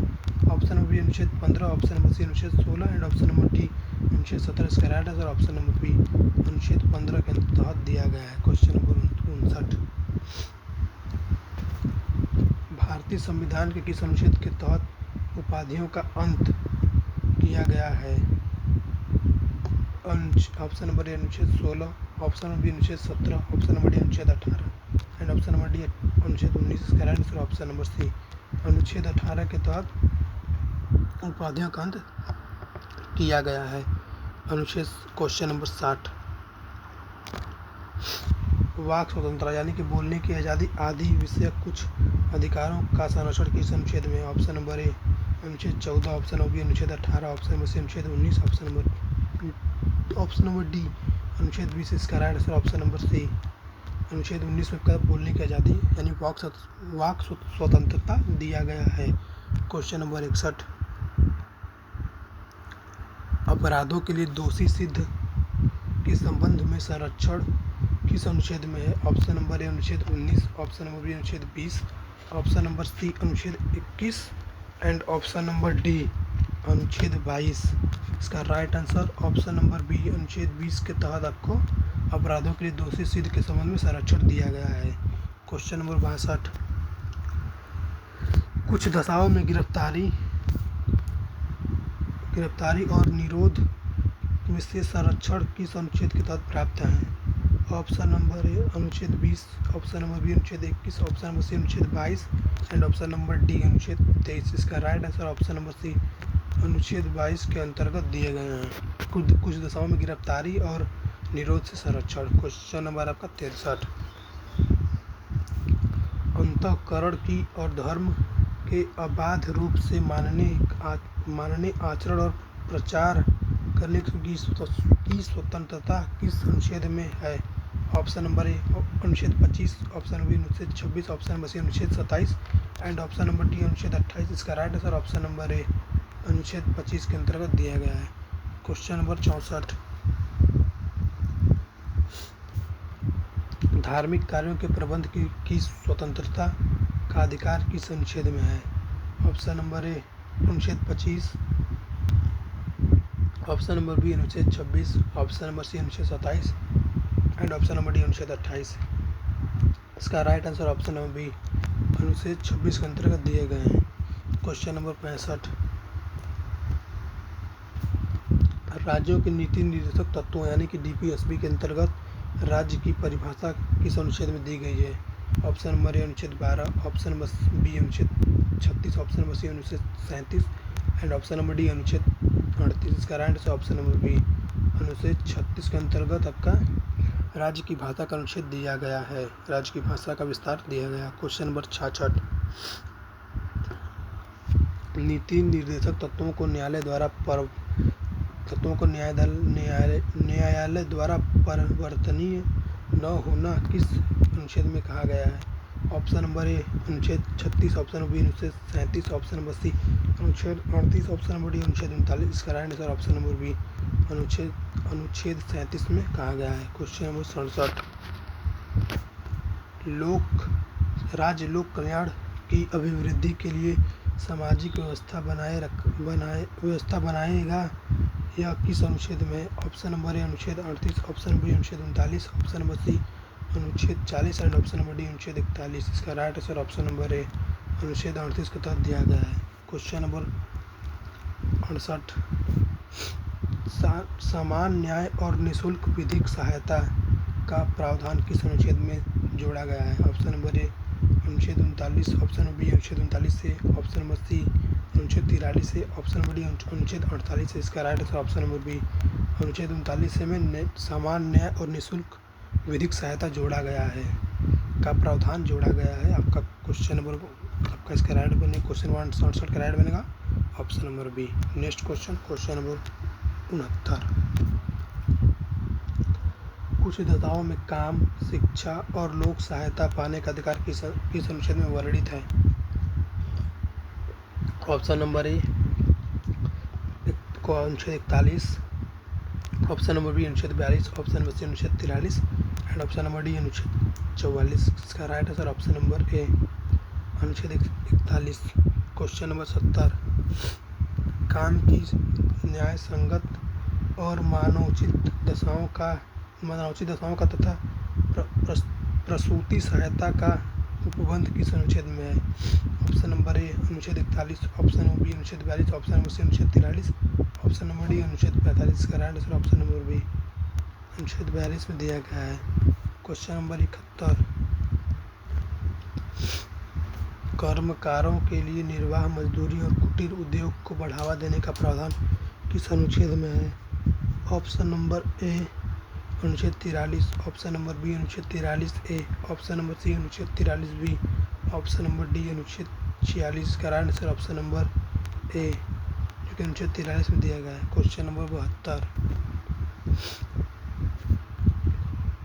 ऑप्शन नंबर बी अनुच्छेद 15, ऑप्शन नंबर सी अनुच्छेद 16 एंड ऑप्शन नंबर डी अनुच्छेद 17। इसका right answer option number B अनुच्छेद 15 के तहत दिया गया है। क्वेश्चन नंबर 59, भारतीय संविधान के किस अनुच्छेद के तहत उपाधियों का अंत किया गया है? ऑप्शन नंबर ए अनुच्छेद 16, ऑप्शन नंबर बी अनुच्छेद 17, ऑप्शन नंबर डी अनुच्छेद 18 एंड ऑप्शन नंबर डी अनुच्छेद 19। इसका right answer option number C अनुच्छेद 18 के तहत उपाधियों का अंत किया गया है। अनुच्छेद क्वेश्चन नंबर 60, वाक स्वतंत्रता यानी कि बोलने की आज़ादी आदि विषय कुछ अधिकारों का संरक्षण किस अनुच्छेद में? ऑप्शन नंबर ए अनुच्छेद 14, ऑप्शन नंबर बी अनुच्छेद 18, ऑप्शन नंबर सी अनुच्छेद 19, ऑप्शन नंबर डी अनुच्छेद 20। इसका right answer option number C अनुच्छेद 19 में बोलने की आज़ादी यानी वाक स्वतंत्रता दिया गया है। क्वेश्चन नंबर 61, अपराधों के लिए दोषी सिद्ध के संबंध में संरक्षण किस अनुच्छेद में है? ऑप्शन नंबर ए अनुच्छेद 19, ऑप्शन नंबर बी अनुच्छेद 20, ऑप्शन नंबर सी अनुच्छेद 21 एंड ऑप्शन नंबर डी अनुच्छेद 22। इसका right answer option number B अनुच्छेद 20 के तहत आपको अपराधों के लिए दोषी सिद्ध के संबंध में संरक्षण दिया गया है। क्वेश्चन नंबर 62, कुछ दशाओं में गिरफ्तारी और निरोध विशेष संरक्षण किस अनुच्छेद के तहत प्राप्त है? ऑप्शन नंबर ए अनुच्छेद 20, ऑप्शन नंबर बी अनुच्छेद 21, ऑप्शन नंबर सी अनुच्छेद 22 एंड ऑप्शन नंबर डी अनुच्छेद 23। इसका right answer option number C अनुच्छेद 22 के अंतर्गत दिए गए हैं। कुछ दशाओं में गिरफ्तारी और निरोध से संरक्षण। क्वेश्चन नंबर आपका 63, अंतःकरण की और धर्म के अबाध रूप से मानने आचरण और प्रचार करने की स्वतंत्रता किस अनुच्छेद में है? ऑप्शन नंबर ए अनुच्छेद 25, ऑप्शन नंबर बी अनुच्छेद 26, ऑप्शन नंबर सी अनुच्छेद 27 एंड ऑप्शन नंबर डी अनुच्छेद 28। इसका right answer option number A अनुच्छेद 25 के अंतर्गत दिया गया है। क्वेश्चन नंबर 64, धार्मिक कार्यों के प्रबंध की स्वतंत्रता का अधिकार किस अनुच्छेद में है? ऑप्शन नंबर ए अनुच्छेद 25, ऑप्शन नंबर बी अनुच्छेद 26, ऑप्शन नंबर सी अनुच्छेद 27 एंड ऑप्शन नंबर डी अनुच्छेद 28। इसका right answer option number B अनुच्छेद 26 के अंतर्गत दिए गए हैं। क्वेश्चन नंबर 65, राज्यों के नीति निर्देशक तत्वों यानी कि DPSB के अंतर्गत राज्य की परिभाषा किस अनुच्छेद में दी गई है? ऑप्शन नंबर ए अनुच्छेद 12, ऑप्शन नंबर बी अनुच्छेद 36, ऑप्शन नंबर सी अनुच्छेद 37 एंड ऑप्शन नंबर डी अनुच्छेद 38। इसका right answer option number B अनुच्छेद 36 के अंतर्गत आपका राज्य की भाषा का अनुच्छेद दिया गया है, राज्य की भाषा का विस्तार दिया गया। क्वेश्चन नंबर 66, नीति निर्देशक तत्वों को न्यायालय द्वारा परिवर्तनीय न होना किस अनुच्छेद में कहा गया है? ऑप्शन नंबर ए अनुच्छेद 36, ऑप्शन नंबर बी अनुच्छेद 37, ऑप्शन नंबर सी अनुच्छेद 38, ऑप्शन नंबर डी अनुच्छेद 39। इसका right answer option number B अनुच्छेद 37 में कहा गया है। क्वेश्चन नंबर 67, राज्य लोक कल्याण की अभिवृद्धि के लिए सामाजिक व्यवस्था बनाएगा यह किस अनुच्छेद में? ऑप्शन नंबर ए अनुच्छेद 38, ऑप्शन नंबर बी अनुच्छेद 39, ऑप्शन नंबर सी अनुच्छेद 40 एंड ऑप्शन नंबर डी अनुच्छेद 41। इसका right answer option number A अनुच्छेद 38 के तहत दिया गया है। क्वेश्चन नंबर 68, समान न्याय और निःशुल्क विधिक सहायता का प्रावधान किस अनुच्छेद में जोड़ा गया है? ऑप्शन नंबर ए अनुच्छेद 39, ऑप्शन नंबर बी अनुच्छेद 39 से, ऑप्शन नंबर सी अनुच्छेद 43 से, ऑप्शन नंबर डी अनुच्छेद 48 से। इसका right answer option number B अनुच्छेद 39 में समान न्याय और निःशुल्क विधिक सहायता जोड़ा गया है, का प्रावधान जोड़ा गया है। आपका क्वेश्चन नंबर आपका इसका राइट बने क्वेश्चन 167 का राइट बनेगा option number B. Next question number 69, कुछ दशाओं में काम, शिक्षा और लोक सहायता पाने का अधिकार किस अनुच्छेद में वर्णित है? ऑप्शन नंबर ए अनुच्छेद 41, ऑप्शन नंबर बी अनुच्छेद 42, ऑप्शन नंबर सी अनुच्छेद 43 एंड ऑप्शन नंबर डी अनुच्छेद 44। इसका right answer option number A अनुच्छेद 41। क्वेश्चन नंबर 70, काम की न्याय संगत और मानवोचित दशाओं का तथा प्रसूति सहायता का उपबंध किस अनुच्छेद में है? ऑप्शन नंबर ए अनुच्छेद 41, ऑप्शन नंबर बी अनुच्छेद 42, ऑप्शन नंबर सी अनुच्छेद 43, ऑप्शन नंबर डी अनुच्छेद 45। का right answer option number B अनुच्छेद 42 में दिया गया है। क्वेश्चन नंबर 71, कर्मकारों के लिए निर्वाह मजदूरी और कुटीर उद्योग को बढ़ावा देने का प्रावधान किस अनुच्छेद में है? ऑप्शन नंबर ए अनुच्छेद 43, ऑप्शन नंबर बी अनुच्छेद 43 ए, ऑप्शन नंबर सी अनुच्छेद 43 बी, ऑप्शन नंबर डी अनुच्छेद 46। का राइट आंसर ऑप्शन नंबर ए जो कि अनुच्छेद 43 में दिया गया है। क्वेश्चन नंबर 72,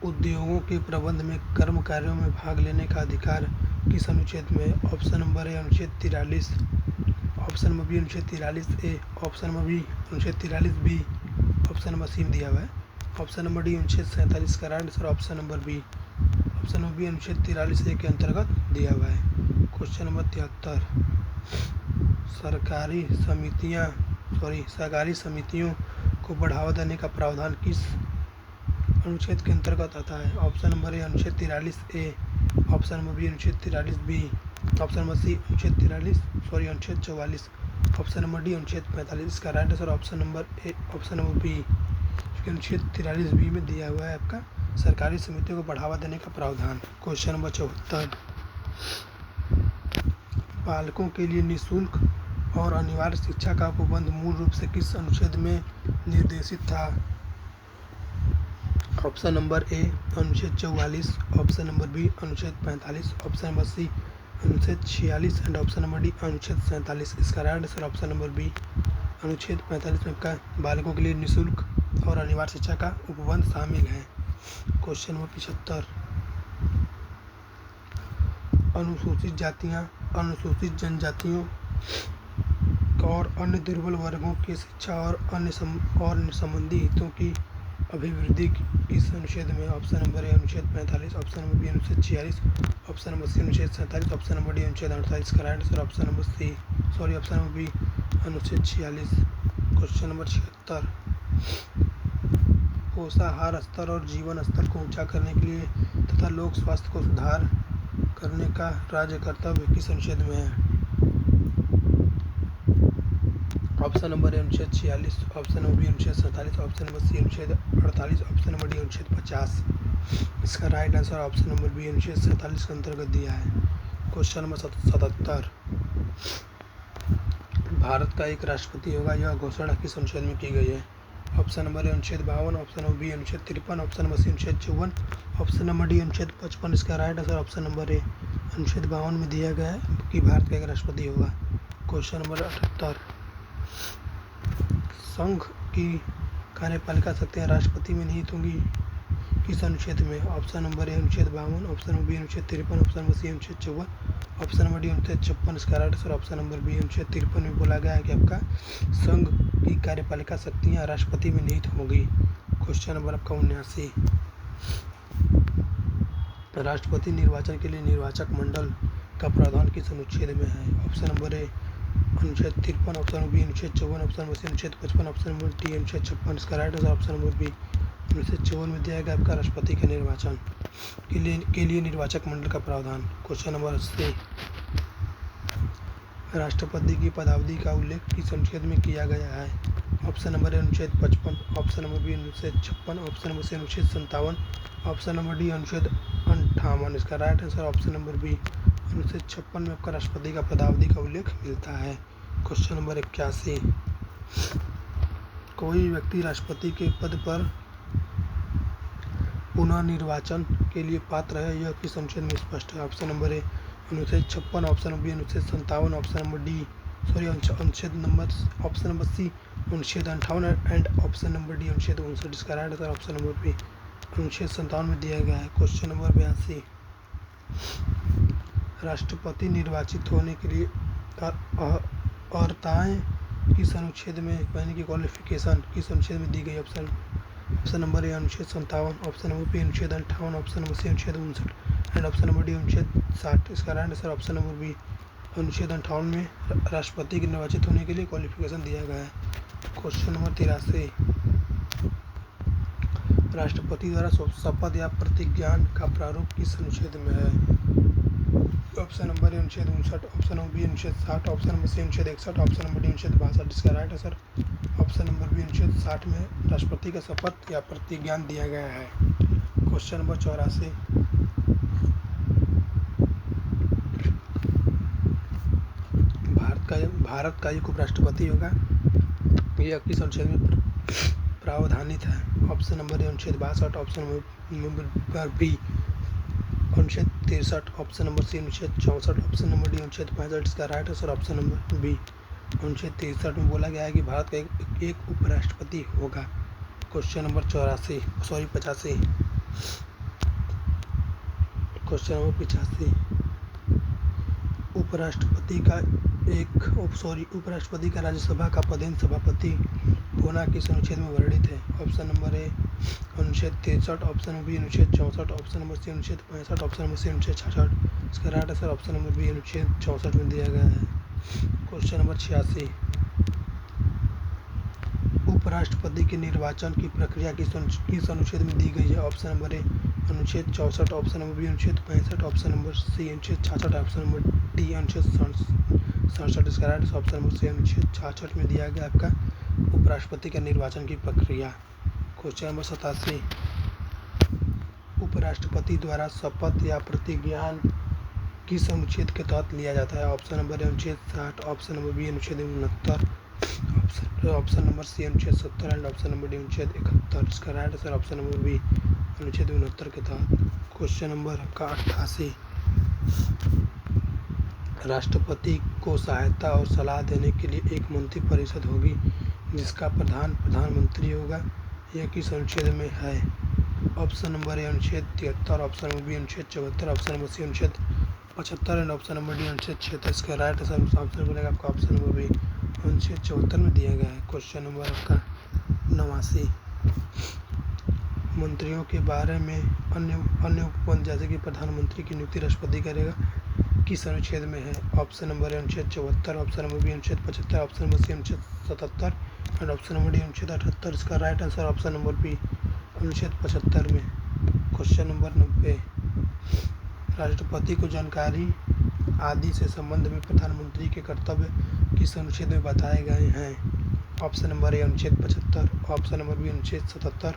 उद्योगों के प्रबंध में कर्मकारियों में भाग लेने का अधिकार किस अनुच्छेद में है? ऑप्शन नंबर ए अनुच्छेद 43, ऑप्शन नंबर बी अनुच्छेद 43 ए, ऑप्शन नंबर बी अनुच्छेद 43 बी, ऑप्शन नंबर सी में दिया हुआ है, ऑप्शन नंबर डी अनुच्छेद 47। का right answer option number B अनुच्छेद 43 ए के अंतर्गत दिया हुआ है। क्वेश्चन नंबर 73, सहकारी समितियों को बढ़ावा देने का प्रावधान किस अनुच्छेद के अंतर्गत आता है? ऑप्शन नंबर ए अनुच्छेद 43 ए, ऑप्शन नंबर बी अनुच्छेद 43 बी, ऑप्शन नंबर सी अनुच्छेद 44, ऑप्शन नंबर डी अनुच्छेद 45। इसका right answer option number B अनुच्छेद 43 बी में दिया हुआ है आपका सरकारी समितियों को बढ़ावा देने का प्रावधान। क्वेश्चन नंबर 74, बालकों के लिए निःशुल्क और अनिवार्य शिक्षा का उपबंध मूल रूप से किस अनुच्छेद में निर्देशित था? ऑप्शन नंबर ए अनुच्छेद 44, ऑप्शन नंबर बी अनुच्छेद 45, ऑप्शन नंबर सी अनुच्छेद 46 एंड ऑप्शन नंबर डी अनुच्छेद 47। इसका right answer option number B अनुच्छेद 45 में आपका बालकों के लिए निःशुल्क और अनिवार्य शिक्षा का उपबंध शामिल है। क्वेश्चन नंबर 75, अनुसूचित जातियाँ, अनुसूचित जनजातियों और अन्य दुर्बल वर्गों की शिक्षा और अन्य संबंधी हितों की अभिवृद्धि किस अनुच्छेद में? ऑप्शन नंबर ए अनुच्छेद 45, ऑप्शन नंबर बी अनुच्छेद 46, ऑप्शन नंबर सी अनुच्छेद 47, ऑप्शन नंबर डी अनुच्छेद 48। का right answer option number B अनुच्छेद 46। क्वेश्चन नंबर 76, पोषाहार स्तर और जीवन स्तर को ऊंचा करने के लिए तथा लोक स्वास्थ्य को सुधार करने का राज्य कर्तव्य किस अनुच्छेद में है? ऑप्शन नंबर ए अनुच्छेद 46, ऑप्शन नंबर बी अनुच्छेद 47, ऑप्शन नंबर सी अनुच्छेद 48, ऑप्शन नंबर डी अनुच्छेद 50। इसका right answer option number B अनुच्छेद 47 के अंतर्गत दिया है। क्वेश्चन नंबर 77, भारत का एक राष्ट्रपति होगा, यह घोषणा किस अनुच्छेद में की गई है? ऑप्शन नंबर ए अनुच्छेद 52, ऑप्शन नंबर बी अनुच्छेद 53, ऑप्शन नंबर सी अनुच्छेद 54, ऑप्शन नंबर डी अनुच्छेद 55। इसका right answer option number A अनुच्छेद 52 में दिया गया है कि भारत का एक राष्ट्रपति होगा। क्वेश्चन नंबर 78, संघ की कार्यपालिका शक्तियाँ राष्ट्रपति में निहित होंगी किस अनुच्छेद में? ऑप्शन नंबर ए अनुच्छेद 52, ऑप्शन नंबर बी अनुच्छेद 53, ऑप्शन नंबर सी अनुच्छेद 54, ऑप्शन नंबर डी अनुच्छेद 56। इसका right answer option number B अनुच्छेद 53 में बोला गया है कि आपका संघ की कार्यपालिका शक्तियाँ राष्ट्रपति में निहित होंगी। क्वेश्चन नंबर आपका 79, राष्ट्रपति निर्वाचन के लिए निर्वाचक मंडल का प्रावधान किस अनुच्छेद में है? ऑप्शन नंबर ए अनुच्छेद 53, ऑप्शन नंबर बी अनुच्छेद 54, ऑप्शन नंबर सी अनुच्छेद 55, ऑप्शन नंबर डी अनुच्छेद 56। इसका right answer option number B अनुच्छेद 54 में दिया गया आपका राष्ट्रपति के निर्वाचन के लिए निर्वाचक मंडल का प्रावधान। क्वेश्चन नंबर 80, राष्ट्रपति की पदावधि का उल्लेख किस अनुच्छेद में किया गया है? ऑप्शन नंबर ए अनुच्छेद 55, ऑप्शन नंबर बी अनुच्छेद 56, ऑप्शन नंबर सी अनुच्छेद 57, ऑप्शन नंबर डी अनुच्छेद 58। इसका right answer option number B अनुच्छेद 56 में आपका राष्ट्रपति का पदावधि का उल्लेख मिलता है। क्वेश्चन नंबर 81, कोई व्यक्ति राष्ट्रपति के पद पर पुनः निर्वाचन के लिए पात्र है, यह किस अनुच्छेद में स्पष्ट है? ऑप्शन नंबर ए अनुच्छेद 56, ऑप्शन नंबर बी अनुच्छेद 57, option number D option number C अनुच्छेद 58 एंड ऑप्शन नंबर डी अनुच्छेद 59। इसका right answer option number B अनुच्छेद 57 में दिया गया है। क्वेश्चन नंबर 82, राष्ट्रपति निर्वाचित होने के लिए अर्हताएं किस अनुच्छेद में, यानी कि क्वालिफिकेशन किस अनुच्छेद में दी गई? ऑप्शन नंबर ए अनुच्छेद 57, ऑप्शन नंबर बी अनुच्छेद 58, ऑप्शन नंबर सी अनुच्छेद 59 एंड ऑप्शन नंबर डी अनुच्छेद 60। इसका right answer option number B अनुच्छेद 58 में राष्ट्रपति के निर्वाचित होने के लिए क्वालिफिकेशन दिया गया है। क्वेश्चन नंबर 83, राष्ट्रपति द्वारा शपथ या प्रतिज्ञान का प्रारूप किस अनुच्छेद में है? ऑप्शन नंबर ए अनुच्छेद 59, ऑप्शन नंबर बी अनुच्छेद 60, ऑप्शन नंबर सी अनुच्छेद 61, ऑप्शन नंबर डी अनुच्छेद 62। इसका right answer option number B अनुच्छेद 60 में राष्ट्रपति का शपथ या प्रतिज्ञान दिया गया है। क्वेश्चन नंबर 84, भारत का एक उपराष्ट्रपति होगा, यह किस अनुच्छेद में प्रावधानित है? ऑप्शन नंबर ए अनुच्छेद 62, ऑप्शन नंबर बी अनुच्छेद 63, ऑप्शन नंबर सी अनुच्छेद 64, ऑप्शन नंबर डी अनुच्छेद 65। इसका right answer option number B अनुच्छेद 63 में बोला गया है कि भारत का एक उपराष्ट्रपति होगा। क्वेश्चन नंबर 85, क्वेश्चन नंबर 85, उपराष्ट्रपति का राज्यसभा का पदेन सभापति होना किस अनुच्छेद में वर्णित है? ऑप्शन नंबर ए अनुच्छेद 63, ऑप्शन नंबर बी अनुच्छेद 64, ऑप्शन नंबर सी अनुच्छेद 65, ऑप्शन नंबर सी अनुच्छेद 66। इसका right answer option number B अनुच्छेद 64 में दिया गया है। क्वेश्चन नंबर 86, उपराष्ट्रपति के निर्वाचन की प्रक्रिया किस अनुच्छेद में दी गई है? ऑप्शन नंबर ए अनुच्छेद 64, ऑप्शन नंबर बी अनुच्छेद 65, ऑप्शन नंबर सी अनुच्छेद 66, ऑप्शन नंबर डी अनुच्छेद 67। इसका right answer option number C अनुच्छेद 66 में दिया गया आपका उपराष्ट्रपति का निर्वाचन की प्रक्रिया। क्वेश्चन नंबर 87, उपराष्ट्रपति द्वारा शपथ या प्रतिज्ञान किस अनुच्छेद के तहत लिया जाता है? ऑप्शन नंबर ए अनुच्छेद 60, ऑप्शन नंबर बी अनुच्छेद 69, ऑप्शन नंबर सी अनुच्छेद 70 एंड ऑप्शन नंबर डी अनुच्छेद 71। इसका right answer option number B अनुच्छेद 69 के तहत। क्वेश्चन नंबर आपका 88, राष्ट्रपति को सहायता और सलाह देने के लिए एक मंत्री परिषद होगी जिसका प्रधानमंत्री होगा, यह किस अनुच्छेद में है? ऑप्शन नंबर ए अनुच्छेद 73, ऑप्शन नंबर बी अनुच्छेद 74, ऑप्शन नंबर सी अनुच्छेद 75 एंड ऑप्शन नंबर डी अनुच्छेद 76। इसका राइट आंसर ऑप्शन बनेगा आपका ऑप्शन नंबर बी अनुच्छेद 74 में दिया गया है। क्वेश्चन नंबर आपका 89, मंत्रियों के बारे में अन्य उपबंध जैसे कि प्रधानमंत्री की नियुक्ति राष्ट्रपति करेगा, किस अनुच्छेद में है? ऑप्शन नंबर ए अनुच्छेद 74, ऑप्शन नंबर बी अनुच्छेद 75, ऑप्शन नंबर सी अनुच्छेद 77 एंड ऑप्शन नंबर डी अनुच्छेद 78। इसका right answer option number B अनुच्छेद 75 में। क्वेश्चन नंबर 90, राष्ट्रपति को जानकारी आदि से संबंध में प्रधानमंत्री के कर्तव्य किस अनुच्छेद में बताए गए हैं? ऑप्शन नंबर ए अनुच्छेद 75, ऑप्शन नंबर बी अनुच्छेद 77,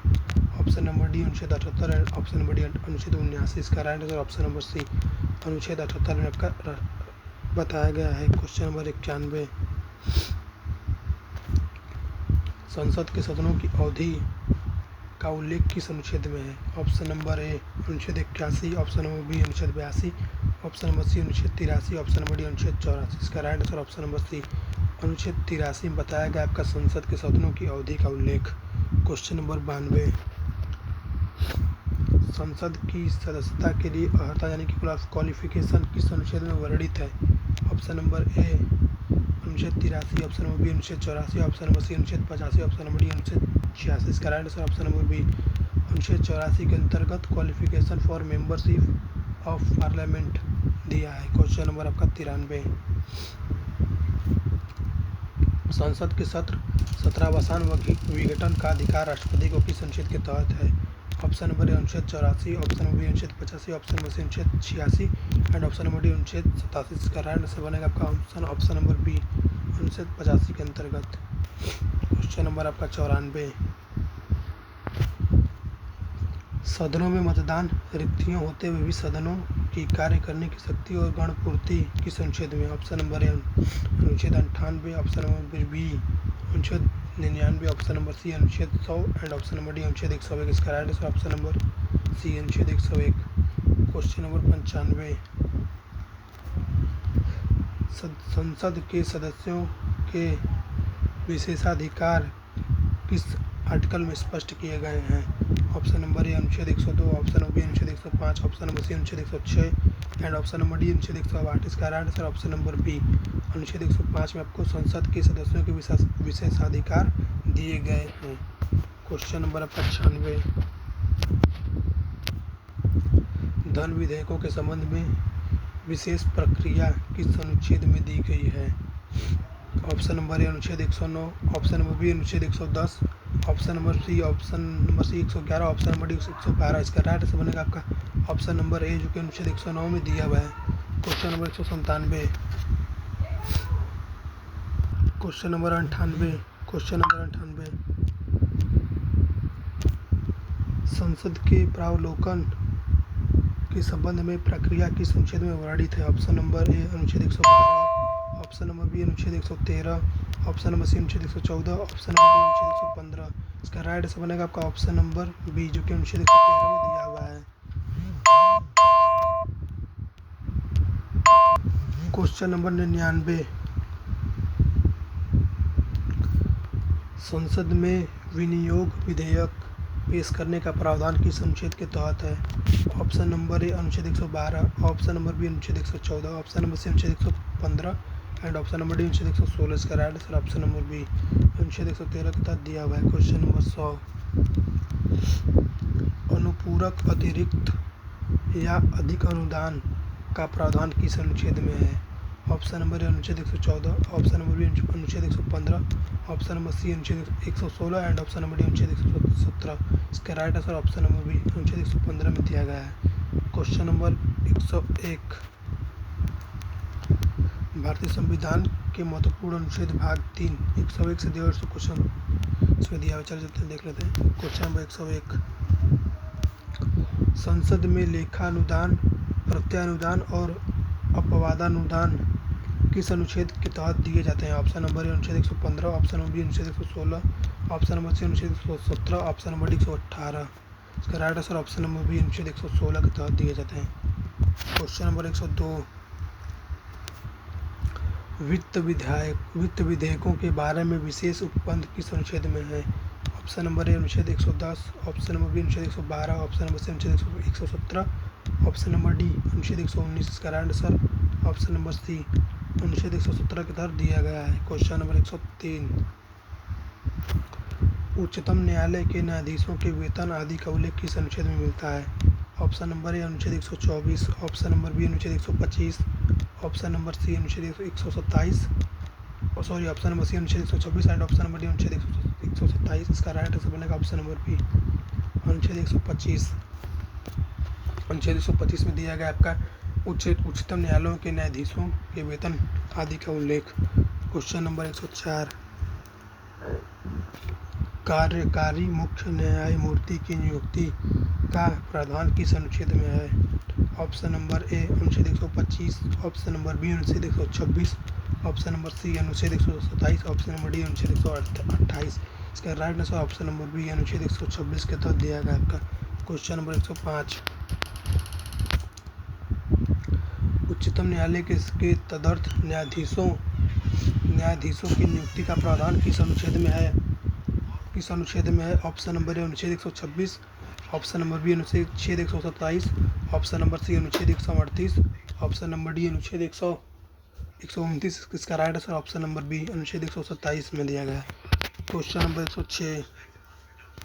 ऑप्शन नंबर डी अनुच्छेद 78 एंड ऑप्शन नंबर डी अनुच्छेद 79। इसका right answer option number C अनुच्छेद 78 में आपका बताया गया है। क्वेश्चन नंबर 91, संसद के सदनों की अवधि का उल्लेख किस अनुच्छेद में है? ऑप्शन नंबर ए अनुच्छेद 81, ऑप्शन नंबर बी अनुच्छेद 82, ऑप्शन नंबर सी अनुच्छेद 83, ऑप्शन नंबर डी अनुच्छेद 84। इसका right answer option number C अनुच्छेद 83 में बताया गया आपका संसद के सदनों की अवधि का उल्लेख। क्वेश्चन नंबर 92, संसद की सदस्यता के लिए अर्हता यानी कि क्वालिफिकेशन किस अनुच्छेद में वर्णित है? ऑप्शन नंबर ए अनुच्छेद 83, ऑप्शन नंबर बी अनुच्छेद 84, ऑप्शन नंबर सी अनुच्छेद 85, ऑप्शन नंबर डी अनुच्छेद 86। इसका right answer option number B अनुच्छेद 84 के अंतर्गत qualification for membership of parliament दिया है। क्वेश्चन नंबर आपका 93, संसद के सत्र सत्रावसान व विघटन का अधिकार राष्ट्रपति को किस अनुच्छेद के तहत है? ऑप्शन नंबर ए अनुच्छेद 84, ऑप्शन नंबर बी अनुच्छेद 85, ऑप्शन नंबर सी अनुच्छेद 86 एंड ऑप्शन नंबर डी अनुच्छेद 87। इसका राइट आंसर बनेगा आपका ऑप्शन नंबर बी अनुच्छेद 85 के अंतर्गत। क्वेश्चन नंबर आपका 94, सदनों में मतदान रिक्तियाँ होते हुए भी सदनों की कार्य करने की शक्ति और गणपूर्ति किस अनुच्छेद में? ऑप्शन नंबर ए अनुच्छेद 98, ऑप्शन नंबर बी अनुच्छेद 99, ऑप्शन नंबर सी अनुच्छेद 100 एंड ऑप्शन नंबर डी अनुच्छेद 101। इसका right answer option number C अनुच्छेद 101। क्वेश्चन नंबर 95, संसद के सदस्यों के विशेषाधिकार किस आर्टिकल में स्पष्ट किए गए हैं? ऑप्शन नंबर ए अनुच्छेद 102, ऑप्शन नंबर बी अनुच्छेद 105, ऑप्शन नंबर सी अनुच्छेद 106 एंड ऑप्शन नंबर डी अनुच्छेद 108। इसका right answer option number B अनुच्छेद 105 में आपको संसद के सदस्यों के विशेषाधिकार दिए गए हैं। क्वेश्चन नंबर आपका 96, धन विधेयकों के संबंध में विशेष प्रक्रिया किस अनुच्छेद में दी गई है? ऑप्शन नंबर ए अनुच्छेद 109, ऑप्शन नंबर बी अनुच्छेद 110, option number C 111, option number D 112। इसका राइट आंसर बनेगा आपका ऑप्शन नंबर ए जो कि अनुच्छेद 109 में दिया हुआ है। क्वेश्चन नंबर 197, क्वेश्चन नंबर 98, संसद के प्रावलोकन के संबंध में प्रक्रिया किस अनुच्छेद में वर्णित है? ऑप्शन नंबर ए अनुच्छेद 112, ऑप्शन नंबर बी अनुच्छेद 113, ऑप्शन नंबर सी अनुच्छेद 114, ऑप्शन नंबर डी अनुच्छेद 115। इसका राइट आंसर बनेगा आपका ऑप्शन नंबर बी जो कि अनुच्छेद 113 में दिया हुआ है। क्वेश्चन नंबर 99, संसद में विनियोग विधेयक पेश करने का प्रावधान किस अनुच्छेद के तहत है? ऑप्शन नंबर ए अनुच्छेद 112, ऑप्शन नंबर बी अनुच्छेद 114, ऑप्शन नंबर सी अनुच्छेद 115 एंड ऑप्शन नंबर डी अनुच्छेद 116। इसका right answer option number B अनुच्छेद 113 के तहत दिया हुआ है। क्वेश्चन नंबर 100, अनुपूरक अतिरिक्त या अधिक अनुदान का प्रावधान किस अनुच्छेद में है? ऑप्शन नंबर ए अनुच्छेद 114, ऑप्शन नंबर बी अनुच्छेद 115, ऑप्शन नंबर सी अनुच्छेद 116 एंड ऑप्शन नंबर डी अनुच्छेद 117। इसका right answer option number B अनुच्छेद 115 में दिया गया है। क्वेश्चन नंबर 101, भारतीय संविधान के महत्वपूर्ण अनुच्छेद भाग 3 101 से 150 क्वेश्चन इसमें दिया हुआ, चल जाते हैं देख लेते हैं। क्वेश्चन नंबर 101, संसद में लेखानुदान, प्रत्यानुदान और अपवादानुदान किस अनुच्छेद के तहत दिए जाते हैं? ऑप्शन नंबर ए अनुच्छेद 115, ऑप्शन नंबर बी अनुच्छेद 116, ऑप्शन नंबर सी अनुच्छेद 117, ऑप्शन नंबर डी 118। इसका right answer option number B अनुच्छेद 116 के तहत दिए जाते हैं। क्वेश्चन नंबर 102, वित्त विधेयकों के बारे में विशेष उपबंध किस अनुच्छेद में है? ऑप्शन नंबर ए अनुच्छेद 110, ऑप्शन नंबर बी अनुच्छेद 112, ऑप्शन नंबर सी अनुच्छेद 117, ऑप्शन नंबर डी अनुच्छेद 119। इसका right answer option number C अनुच्छेद 117 के तहत दिया गया है। क्वेश्चन नंबर 103, उच्चतम न्यायालय के न्यायाधीशों के वेतन आदि का उल्लेख किस अनुच्छेद में मिलता है? ऑप्शन नंबर ए अनुच्छेद 124, ऑप्शन नंबर बी अनुच्छेद 125, ऑप्शन नंबर सी अनुच्छेद 127, ऑप्शन नंबर सी अनुच्छेद 126 एंड ऑप्शन नंबर डी अनुच्छेद 127। इसका राइट आंसर बनेगा ऑप्शन नंबर बी अनुच्छेद 125। अनुच्छेद 125 में दिया गया आपका उच्चतम न्यायालयों के न्यायाधीशों के वेतन आदि का उल्लेख। क्वेश्चन नंबर 104, कार्यकारी मुख्य न्यायमूर्ति की नियुक्ति का प्रावधान किस अनुच्छेद में है? ऑप्शन नंबर ए अनुच्छेद 125, ऑप्शन नंबर बी अनुच्छेद 126, ऑप्शन नंबर सी अनुच्छेद 127, ऑप्शन नंबर डी अनुच्छेद 128। इसका right answer option number B अनुच्छेद 126 के तहत दिया गया आपका। क्वेश्चन नंबर 105, उच्चतम न्यायालय के तदर्थ न्यायाधीशों की नियुक्ति का प्रावधान किस अनुच्छेद में है? किस अनुच्छेद में है? ऑप्शन नंबर ए अनुच्छेद 126, ऑप्शन नंबर बी अनुच्छेद 127, ऑप्शन नंबर सी अनुच्छेद 138, ऑप्शन नंबर डी अनुच्छेद 129। इसका right answer option number B अनुच्छेद 127 में दिया गया है। क्वेश्चन नंबर 106,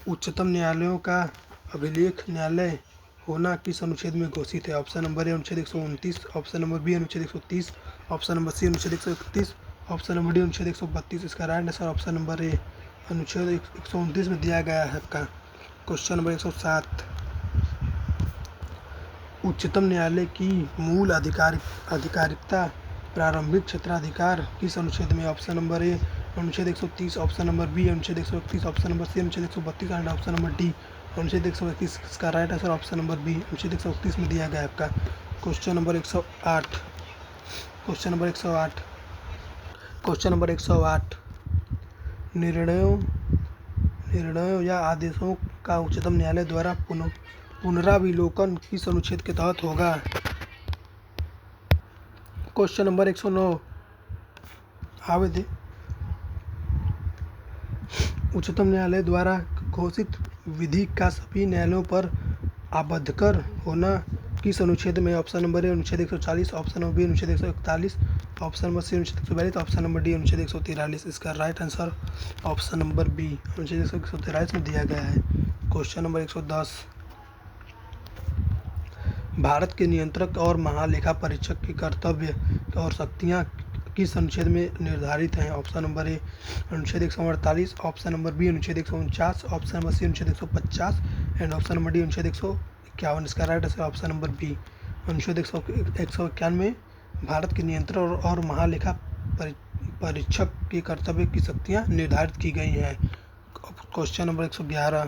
उच्चतम न्यायालयों का अभिलेख न्यायालय होना किस अनुच्छेद में घोषित है? ऑप्शन नंबर ए अनुच्छेद 129, ऑप्शन नंबर बी अनुच्छेद 130, ऑप्शन नंबर सी अनुच्छेद 131, ऑप्शन नंबर डी अनुच्छेद 132। इसका right answer option number A अनुच्छेद 129 में दिया गया है आपका। क्वेश्चन नंबर 107, उच्चतम न्यायालय की मूल आधिकारिकता प्रारंभिक क्षेत्राधिकार किस अनुच्छेद में? ऑप्शन नंबर ए अनुच्छेद 130, ऑप्शन नंबर बी अनुच्छेद 131, ऑप्शन नंबर सी अनुच्छेद 132 एंड ऑप्शन नंबर डी अनुच्छेद 131। इसका right answer option number B अनुच्छेद 131 में दिया गया है आपका। क्वेश्चन नंबर 108 निर्णयों या आदेशों का उच्चतम न्यायालय द्वारा पुनराविलोकन किस अनुच्छेद के तहत होगा? क्वेश्चन नंबर 109, उच्चतम न्यायालय द्वारा घोषित विधि का सभी न्यायालयों पर आबद्धकर होना किस अनुच्छेद में? ऑप्शन नंबर ए अनुच्छेद 140, ऑप्शन नंबर बी अनुच्छेद 141, ऑप्शन नंबर सी अनुच्छेद 142, ऑप्शन नंबर डी अनुच्छेद 143। इसका right answer option number B अनुच्छेद 143 में दिया गया है। क्वेश्चन नंबर 110, भारत के नियंत्रक और महालेखा परीक्षक के कर्तव्य और शक्तियाँ किस अनुच्छेद में निर्धारित हैं? ऑप्शन नंबर ए अनुच्छेद 148, ऑप्शन नंबर बी अनुच्छेद 149, ऑप्शन नंबर सी अनुच्छेद 150 एंड ऑप्शन नंबर डी अनुच्छेद 151। इसका right answer option number B अनुच्छेद 151 में भारत के नियंत्रक और महालेखा परीक्षक के कर्तव्य की शक्तियाँ निर्धारित की गई हैं। क्वेश्चन नंबर 111,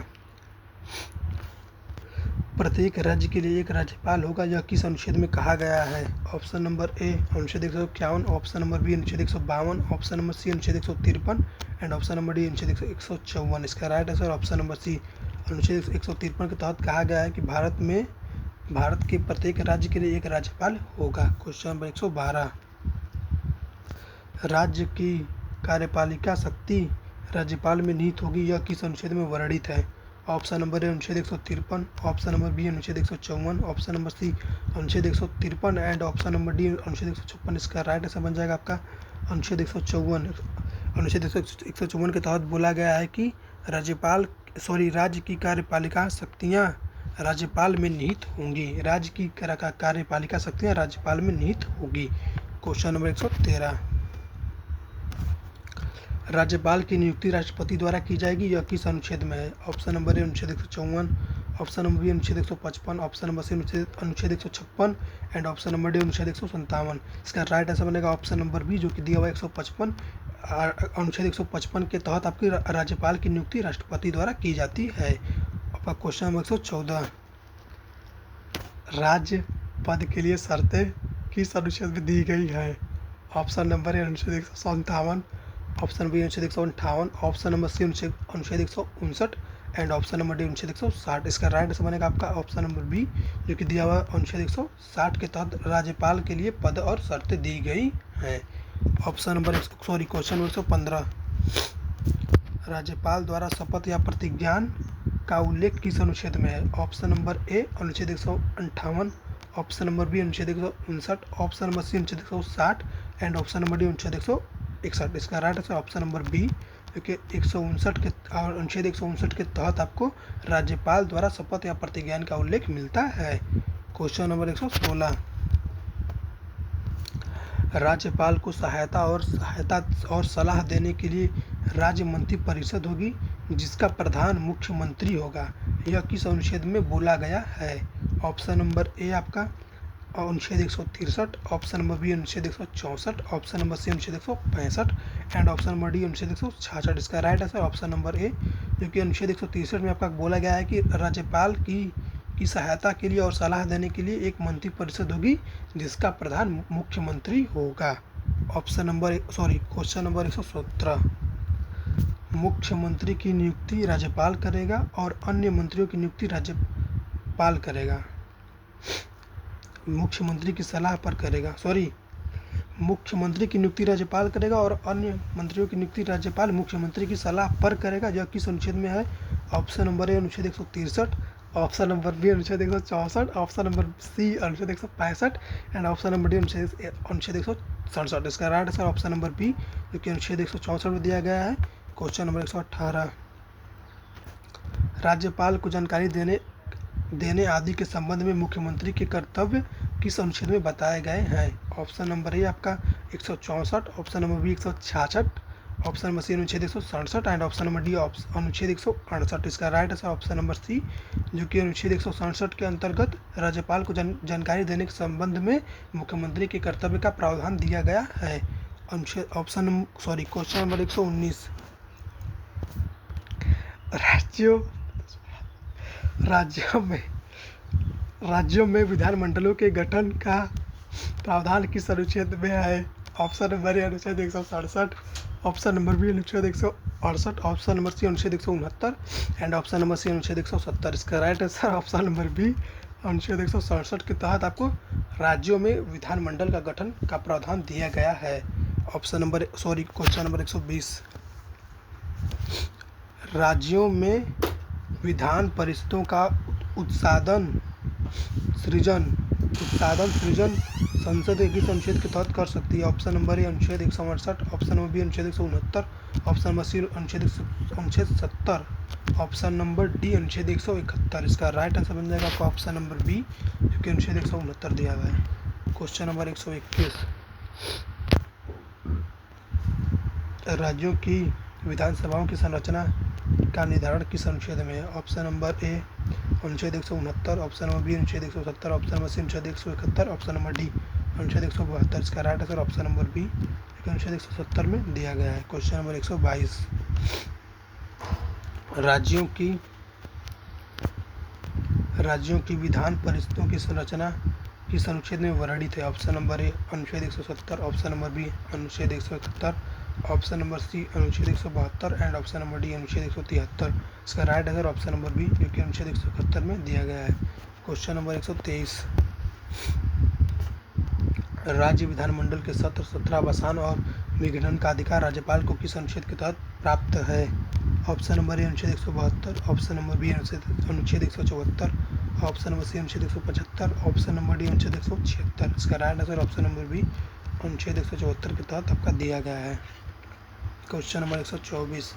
प्रत्येक राज्य के लिए एक राज्यपाल होगा, यह किस अनुच्छेद में कहा गया है? ऑप्शन नंबर ए अनुच्छेद 151, ऑप्शन नंबर बी अनुच्छेद 152, ऑप्शन नंबर सी अनुच्छेद 153 एंड ऑप्शन नंबर डी अनुच्छेद 154। इसका right answer option number C अनुच्छेद 153 के तहत कहा गया है कि भारत के प्रत्येक राज्य के लिए एक राज्यपाल होगा। क्वेश्चन नंबर 112, राज्य की कार्यपालिका शक्ति राज्यपाल में निहित होगी, यह किस अनुच्छेद में वर्णित है? ऑप्शन नंबर ए अनुच्छेद 153, ऑप्शन नंबर बी अनुच्छेद 154, ऑप्शन नंबर सी अनुच्छेद 153 एंड ऑप्शन नंबर डी अनुच्छेद 156। इसका राइट आंसर बन जाएगा आपका अनुच्छेद 154। अनुच्छेद 154 के तहत बोला गया है कि राज्य की कार्यपालिका शक्तियाँ राज्यपाल में निहित होंगी। राज्य की कार्यपालिका शक्तियाँ राज्यपाल में निहित होगी। क्वेश्चन नंबर 113, राज्यपाल की नियुक्ति राष्ट्रपति द्वारा की जाएगी, यह किस अनुच्छेद में है? ऑप्शन नंबर ए अनुच्छेद 154, ऑप्शन नंबर बी अनुच्छेद 155, ऑप्शन नंबर सी अनुच्छेद 156 एंड ऑप्शन नंबर डी अनुच्छेद 157। इसका राइट आंसर बनेगा ऑप्शन नंबर बी जो कि दिया हुआ 155। अनुच्छेद 155 के तहत आपकी राज्यपाल की नियुक्ति राष्ट्रपति द्वारा की जाती है। आपका क्वेश्चन नंबर 114, राज्य पद के लिए शर्तें किस अनुच्छेद में दी गई है? ऑप्शन नंबर ए अनुच्छेद 157, ऑप्शन बी अनुच्छेद 158, ऑप्शन नंबर सी अनुच्छेद 159 एंड ऑप्शन नंबर डी अनुच्छेद 160। इसका राइट आंसर बनेगा आपका ऑप्शन नंबर बी जो कि दिया हुआ अनुच्छेद 160 के तहत राज्यपाल के लिए पद और शर्तें दी गई हैं। क्वेश्चन नंबर 115, राज्यपाल द्वारा शपथ या प्रतिज्ञान का उल्लेख किस अनुच्छेद में है? ऑप्शन नंबर ए अनुच्छेद 158, ऑप्शन नंबर बी अनुच्छेद 159, ऑप्शन नंबर सी अनुच्छेद 160 एंड ऑप्शन नंबर डी अनुच्छेद 161। इसका right answer option number B क्योंकि 159 के और अनुच्छेद 159 के तहत आपको राज्यपाल द्वारा शपथ या प्रतिज्ञान का उल्लेख मिलता है। क्वेश्चन नंबर 116, राज्यपाल को सहायता और सलाह देने के लिए राज्य मंत्री परिषद होगी जिसका प्रधान मुख्यमंत्री होगा, यह किस अनुच्छेद में बोला गया है? ऑप्शन नंबर ए आपका अनुच्छेद 163, ऑप्शन नंबर बी अनुच्छेद 164, ऑप्शन नंबर सी अनुच्छेद 165 एंड ऑप्शन नंबर डी अनुच्छेद 166। इसका राइट आंसर ऑप्शन नंबर ए, जो कि अनुच्छेद 163 में आपका बोला गया है कि राज्यपाल की सहायता के लिए और सलाह देने के लिए एक मंत्री परिषद होगी जिसका प्रधान मुख्यमंत्री होगा। क्वेश्चन नंबर 117, मुख्यमंत्री की नियुक्ति राज्यपाल करेगा और अन्य मंत्रियों की नियुक्ति राज्यपाल करेगा। मुख्यमंत्री की सलाह पर करेगा, मुख्यमंत्री की नियुक्ति राज्यपाल करेगा और अन्य मंत्रियों की नियुक्ति राज्यपाल मुख्यमंत्री की सलाह पर करेगा। जो किस अनुच्छेद में है? ऑप्शन नंबर ए अनुच्छेद 163, ऑप्शन नंबर बी अनुच्छेद 164, ऑप्शन नंबर सी अनुच्छेद 165 एंड ऑप्शन नंबर डी अनुच्छेद 167। इसका right answer option number B, जो कि अनुच्छेद 164 में दिया गया है। क्वेश्चन नंबर 118, राज्यपाल को जानकारी देने आदि के संबंध में मुख्यमंत्री के कर्तव्य किस अनुच्छेद में बताए गए हैं? ऑप्शन नंबर ए आपका 164, option number B 166, option number C अनुच्छेद 167 एंड ऑप्शन नंबर डी अनुच्छेद 168। इसका right answer option number C, जो कि अनुच्छेद 167 के अंतर्गत राज्यपाल को जानकारी देने के संबंध में मुख्यमंत्री के कर्तव्य का प्रावधान दिया गया है। क्वेश्चन नंबर 119, राज्यों में विधानमंडलों के गठन का प्रावधान किस अनुच्छेद में है? ऑप्शन नंबर ए अनुच्छेद 167, ऑप्शन नंबर बी अनुच्छेद 168, ऑप्शन नंबर सी अनुच्छेद 169 एंड ऑप्शन नंबर सी अनुच्छेद 170। इसका right answer option number B अनुच्छेद 167 के तहत आपको राज्यों में विधानमंडल का गठन का प्रावधान दिया गया है। क्वेश्चन नंबर 120, राज्यों में विधान परिषदों का उत्पादन सृजन संसद के किस अनुच्छेद के तहत कर सकती है? ऑप्शन नंबर ए अनुच्छेद 168, ऑप्शन नंबर बी अनुच्छेद 169, ऑप्शन नंबर सी अनुच्छेद 70, ऑप्शन नंबर डी अनुच्छेद 171। इसका राइट आंसर बन जाएगा आपका ऑप्शन नंबर बी, जो कि अनुच्छेद 169 दिया गया है। क्वेश्चन नंबर 121, राज्यों की विधानसभाओं की संरचना का निर्धारण किस अनुच्छेद में है? ऑप्शन नंबर ए अनुच्छेद 169, ऑप्शन नंबर बी अनुच्छेद 170, ऑप्शन नंबर सी अनुच्छेद 171, ऑप्शन नंबर डी अनुच्छेद 172। इसका right answer option number B, अनुच्छेद 170 में दिया गया है। क्वेश्चन नंबर 122, राज्यों की विधान परिषदों की संरचना किस अनुच्छेद में वर्णित है? ऑप्शन नंबर ए अनुच्छेद 170, ऑप्शन नंबर बी अनुच्छेद 171, ऑप्शन नंबर सी अनुच्छेद 172 एंड ऑप्शन नंबर डी अनुच्छेद 173। इसका right answer option number B, जो कि अनुच्छेद 171 में दिया गया है। क्वेश्चन नंबर 123, राज्य विधानमंडल के सत्र 17 अवसान और विघटन का अधिकार राज्यपाल को किस अनुच्छेद के तहत प्राप्त है? ऑप्शन नंबर ए अनुच्छेद 172, ऑप्शन नंबर बी अनुच्छेद 174, ऑप्शन नंबर सी अनुच्छेद 175, ऑप्शन नंबर डी अनुच्छेद 176। इसका right answer option number B अनुच्छेद 174 के तहत आपका दिया गया है। क्वेश्चन नंबर 124,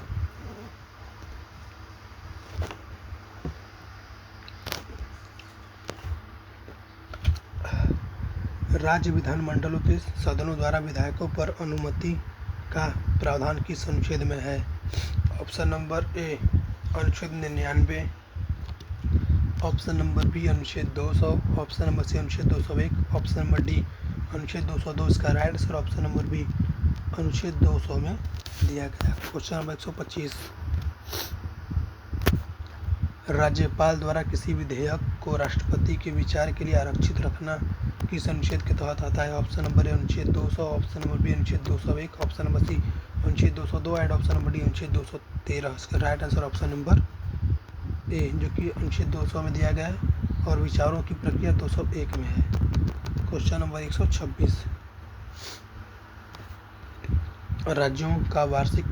राज्य विधानमंडलों के सदनों द्वारा विधायकों पर अनुमति का प्रावधान किस अनुच्छेद में है? ऑप्शन नंबर ए अनुच्छेद 99, ऑप्शन नंबर बी अनुच्छेद 200, ऑप्शन नंबर सी अनुच्छेद 201, ऑप्शन नंबर डी अनुच्छेद 202। इसका right answer option number B अनुच्छेद 200 में दिया गया। क्वेश्चन नंबर 125, राज्यपाल द्वारा किसी विधेयक को राष्ट्रपति के विचार के लिए आरक्षित रखना किस अनुच्छेद के तहत आता है? ऑप्शन नंबर ए अनुच्छेद 200, ऑप्शन नंबर बी अनुच्छेद 201, ऑप्शन नंबर सी अनुच्छेद 202 एंड ऑप्शन नंबर डी अनुच्छेद 213। इसका राइट आंसर ऑप्शन नंबर ए, जो कि अनुच्छेद 200 में दिया गया है और विचारों की प्रक्रिया 201 में है। क्वेश्चन नंबर 126, राज्यों का वार्षिक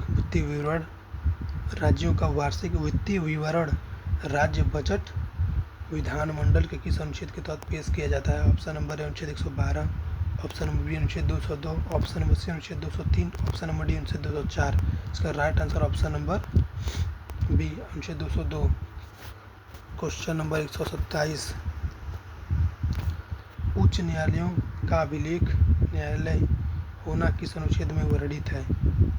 वित्तीय विवरण राज्य बजट विधानमंडल के किस अनुच्छेद के तहत पेश किया जाता है? ऑप्शन नंबर ए अनुच्छेद 112, ऑप्शन नंबर बी अनुच्छेद 202, ऑप्शन नंबर सी अनुच्छेद 203, ऑप्शन नंबर डी अनुच्छेद 204। इसका right answer option number B अनुच्छेद 202। क्वेश्चन नंबर 127, उच्च न्यायालयों का अभिलेख न्यायालय होना किस अनुच्छेद में वर्णित है?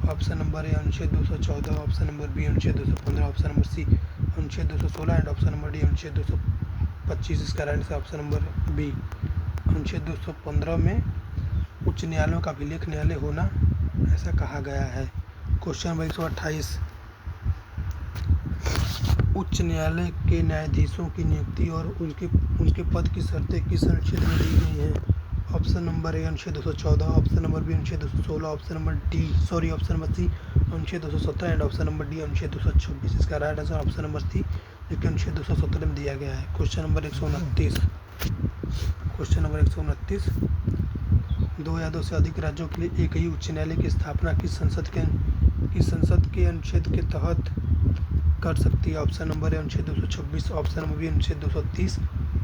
ऑप्शन नंबर ए अनुच्छेद 214, ऑप्शन नंबर बी अनुच्छेद 215, ऑप्शन नंबर सी अनुच्छेद 216 एंड ऑप्शन नंबर डी अनुच्छेद 225। इसका right answer option number B अनुच्छेद 215 में उच्च न्यायालयों का अभिलेख न्यायालय होना ऐसा कहा गया है। क्वेश्चन नंबर 128, उच्च न्यायालय के न्यायाधीशों की नियुक्ति और उनके पद की शर्तें किस अनुच्छेद में दी गई हैं? ऑप्शन नंबर ए अनुच्छेद 214, ऑप्शन नंबर बी अनुच्छेद 216, ऑप्शन नंबर सी अनुच्छेद 217 एंड ऑप्शन नंबर डी अनुच्छेद 226। इसका right answer option number C जो कि अनुच्छेद 217 में दिया गया है। क्वेश्चन नंबर 129, दो या दो से अधिक राज्यों के लिए एक ही उच्च न्यायालय की स्थापना किस संसद के अनुच्छेद के तहत कर सकती है? ऑप्शन नंबर ए अनुच्छेद 226, ऑप्शन नंबर बी अनुच्छेद 230,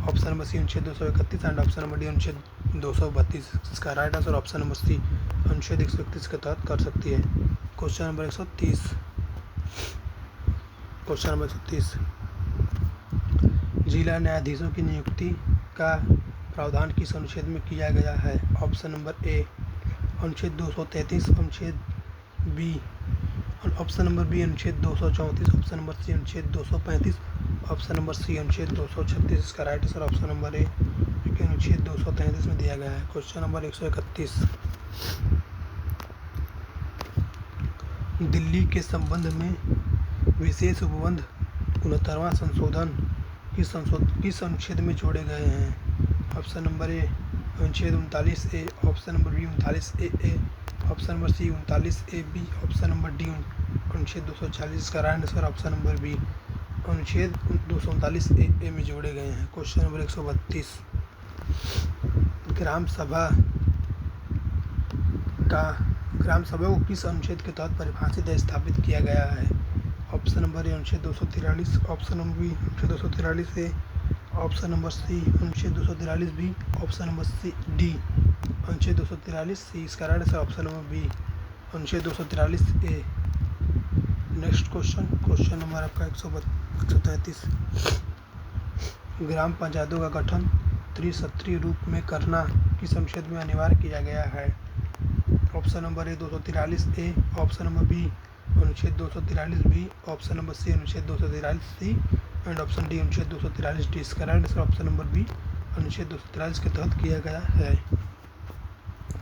ऑप्शन नंबर सी अनुच्छेद 231 एंड ऑप्शन नंबर डी अनुच्छेद 232। इसका right answer option number C अनुच्छेद 131 के तहत कर सकती है। क्वेश्चन नंबर 130, जिला न्यायाधीशों की नियुक्ति का प्रावधान किस अनुच्छेद में किया गया है? ऑप्शन नंबर ए अनुच्छेद 233, ऑप्शन नंबर बी अनुच्छेद 234, ऑप्शन नंबर सी अनुच्छेद 235, ऑप्शन नंबर सी अनुच्छेद 236। इसका राइट आंसर ऑप्शन नंबर ए जो कि अनुच्छेद 233 में दिया गया है। क्वेश्चन नंबर 131, दिल्ली के संबंध में विशेष उपबंध 69वां संशोधन किस अनुच्छेद में जोड़े गए हैं? ऑप्शन नंबर ए अनुच्छेद 39A, option number B 39AA, option number C 39AB, option number D अनुच्छेद 240। इसका right answer option number B अनुच्छेद 239AA में जोड़े गए हैं। क्वेश्चन नंबर 132, ग्राम सभा को किस अनुच्छेद के तहत परिभाषित या स्थापित किया गया है? ऑप्शन नंबर ए अनुच्छेद 243, ऑप्शन नंबर बी अनुच्छेद 243A, ऑप्शन नंबर सी अनुच्छेद 243B, option number C D अनुच्छेद 243C। इसका right answer option number B अनुच्छेद 243A। नेक्स्ट क्वेश्चन नंबर आपका 133, ग्राम पंचायतों का गठन त्रिसत्रीय रूप में करना किस अनुच्छेद में अनिवार्य किया गया है? Option number A 243A, option number B अनुच्छेद 243B, ऑप्शन नंबर सी अनुच्छेद 243C एंड ऑप्शन डी अनुच्छेद 243D। इसका right answer option number B अनुच्छेद 243 के तहत किया गया है।